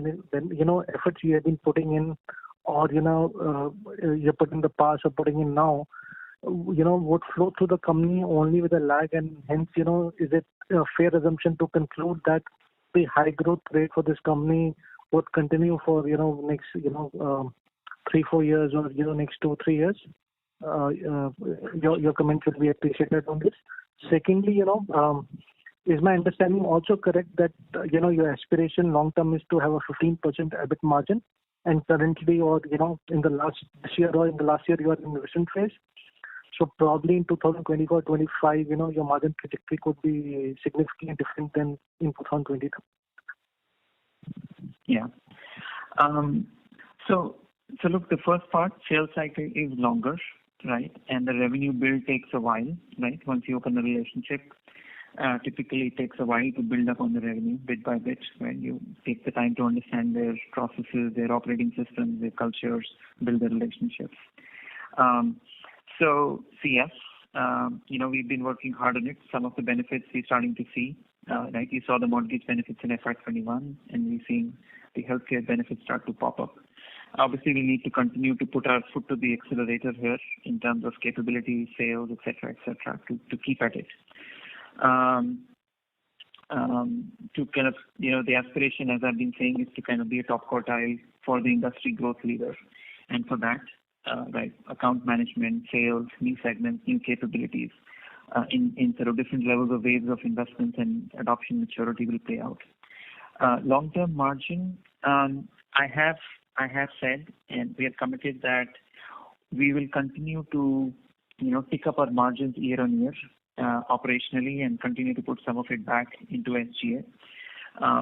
efforts you have been putting in or, you put in the past or putting in now, would flow through the company only with a lag, and hence, is it a fair assumption to conclude that the high growth rate for this company would continue for, next, 3-4 years or, next 2-3 years? Your comment would be appreciated on this. Secondly, is my understanding also correct that, your aspiration long term is to have a 15% EBIT margin, and currently or, in the last year or in the last year you are in the recent phase? So probably in 2024-25, your margin trajectory could be significantly different than in 2022. Yeah. So look, the first part, sales cycle is longer, right? And the revenue build takes a while, right? Once you open the relationship, typically it takes a while to build up on the revenue bit by bit, when you take the time to understand their processes, their operating systems, their cultures, build the relationships. So yes, we've been working hard on it. Some of the benefits we're starting to see, right? You saw the mortgage benefits in FY21, and we're seeing the healthcare benefits start to pop up. Obviously, we need to continue to put our foot to the accelerator here in terms of capability, sales, et cetera, to keep at it. To kind of, the aspiration, as I've been saying, is to kind of be a top quartile for the industry growth leader. And for that, account management, sales, new segments, new capabilities, in sort of different levels of waves of investments and adoption maturity will play out. Long-term margin, I have said, and we are committed that we will continue to, pick up our margins year on year operationally and continue to put some of it back into SGA.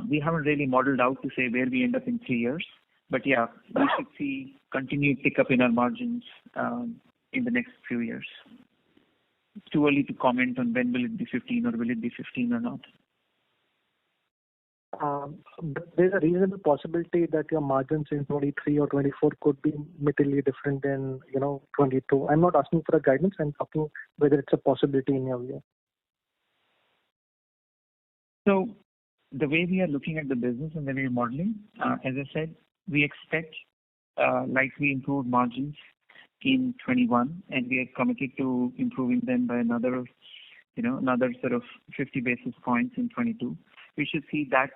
We haven't really modeled out to say where we end up in 3 years, but yeah, we should see continued pick up in our margins in the next few years. It's too early to comment on when will it be 15 or will it be 15 or not. But there's a reasonable possibility that your margins in 23 or 24 could be materially different than 22. I'm not asking for a guidance. I'm talking whether it's a possibility in your view. So the way we are looking at the business and the way we're modeling, as I said, we expect likely improved margins in 21, and we are committed to improving them by another sort of 50 basis points in 22. We should see that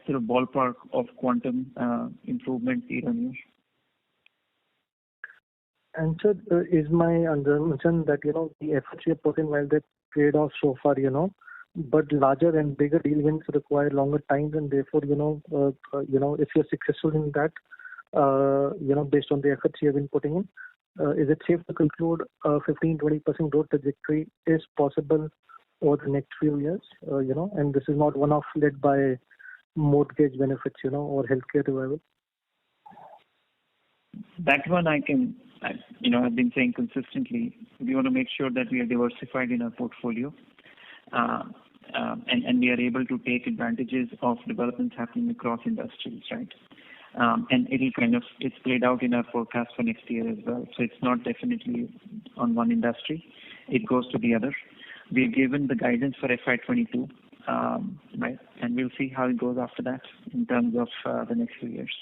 sort of ballpark of quantum improvement year on year. And so is my assumption that the efforts you put in, while they paid off so far, but larger and bigger deal wins require longer time, and therefore if you're successful in that, based on the efforts you have been putting in, is it safe to conclude 15-20% growth trajectory is possible over the next few years, and this is not one-off led by mortgage benefits, or healthcare revival? That one I've been saying consistently, we want to make sure that we are diversified in our portfolio, and we are able to take advantages of developments happening across industries, right? And it's played out in our forecast for next year as well. So it's not definitely on one industry. It goes to the other. We've given the guidance for FY22, right? And we'll see how it goes after that in terms of the next few years.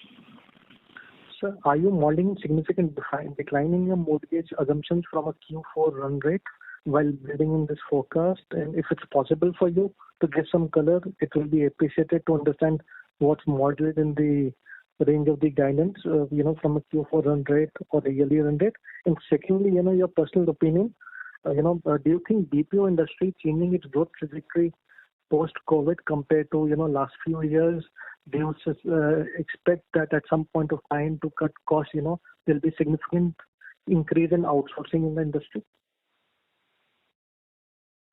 Sir, are you modeling significant decline in your mortgage assumptions from a Q4 run rate while building in this forecast? And if it's possible for you to give some color, it will be appreciated to understand what's modeled in the range of the guidance, from a Q4 run rate or a yearly run rate. And secondly, your personal opinion, do you think BPO industry changing its growth trajectory post-COVID compared to, last few years? Do you expect that at some point of time to cut costs, there'll be significant increase in outsourcing in the industry?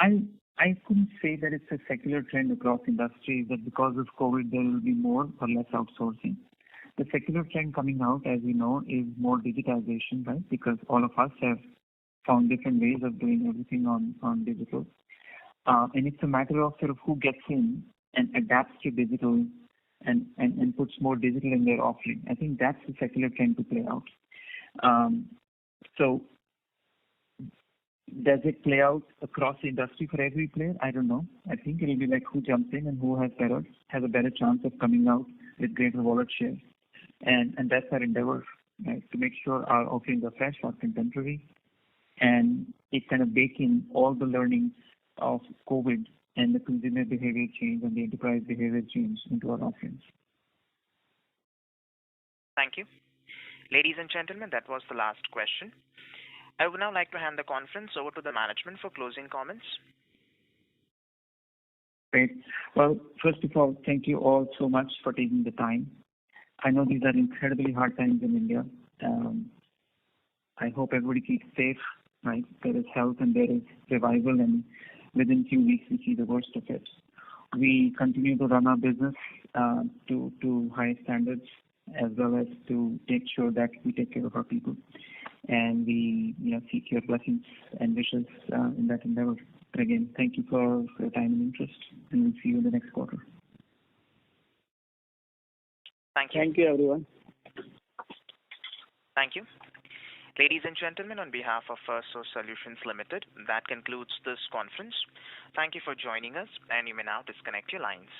I couldn't say that it's a secular trend across industries that because of COVID there will be more or less outsourcing. The secular trend coming out, as we know, is more digitization, right? Because all of us have found different ways of doing everything on digital. And it's a matter of sort of who gets in and adapts to digital and puts more digital in their offering. I think that's the secular trend to play out. So does it play out across the industry for every player? I don't know. I think it'll be like who jumps in and who has a better chance of coming out with greater wallet share. And that's our endeavor, right? To make sure our offerings are fresh or contemporary, and it kind of bake in all the learnings of COVID and the consumer behavior change and the enterprise behavior change into our offerings. Thank you. Ladies and gentlemen, that was the last question. I would now like to hand the conference over to the management for closing comments. Great. Well, first of all, thank you all so much for taking the time. I know these are incredibly hard times in India. I hope everybody keeps safe, right? There is health and there is revival, and within a few weeks we see the worst of it. We continue to run our business to high standards, as well as to make sure that we take care of our people. And we seek your blessings and wishes in that endeavor. But again, thank you for your time and interest, and we'll see you in the next quarter. Thank you. Thank you, everyone. Thank you. Ladies and gentlemen, on behalf of Firstsource Solutions Limited, that concludes this conference. Thank you for joining us, and you may now disconnect your lines.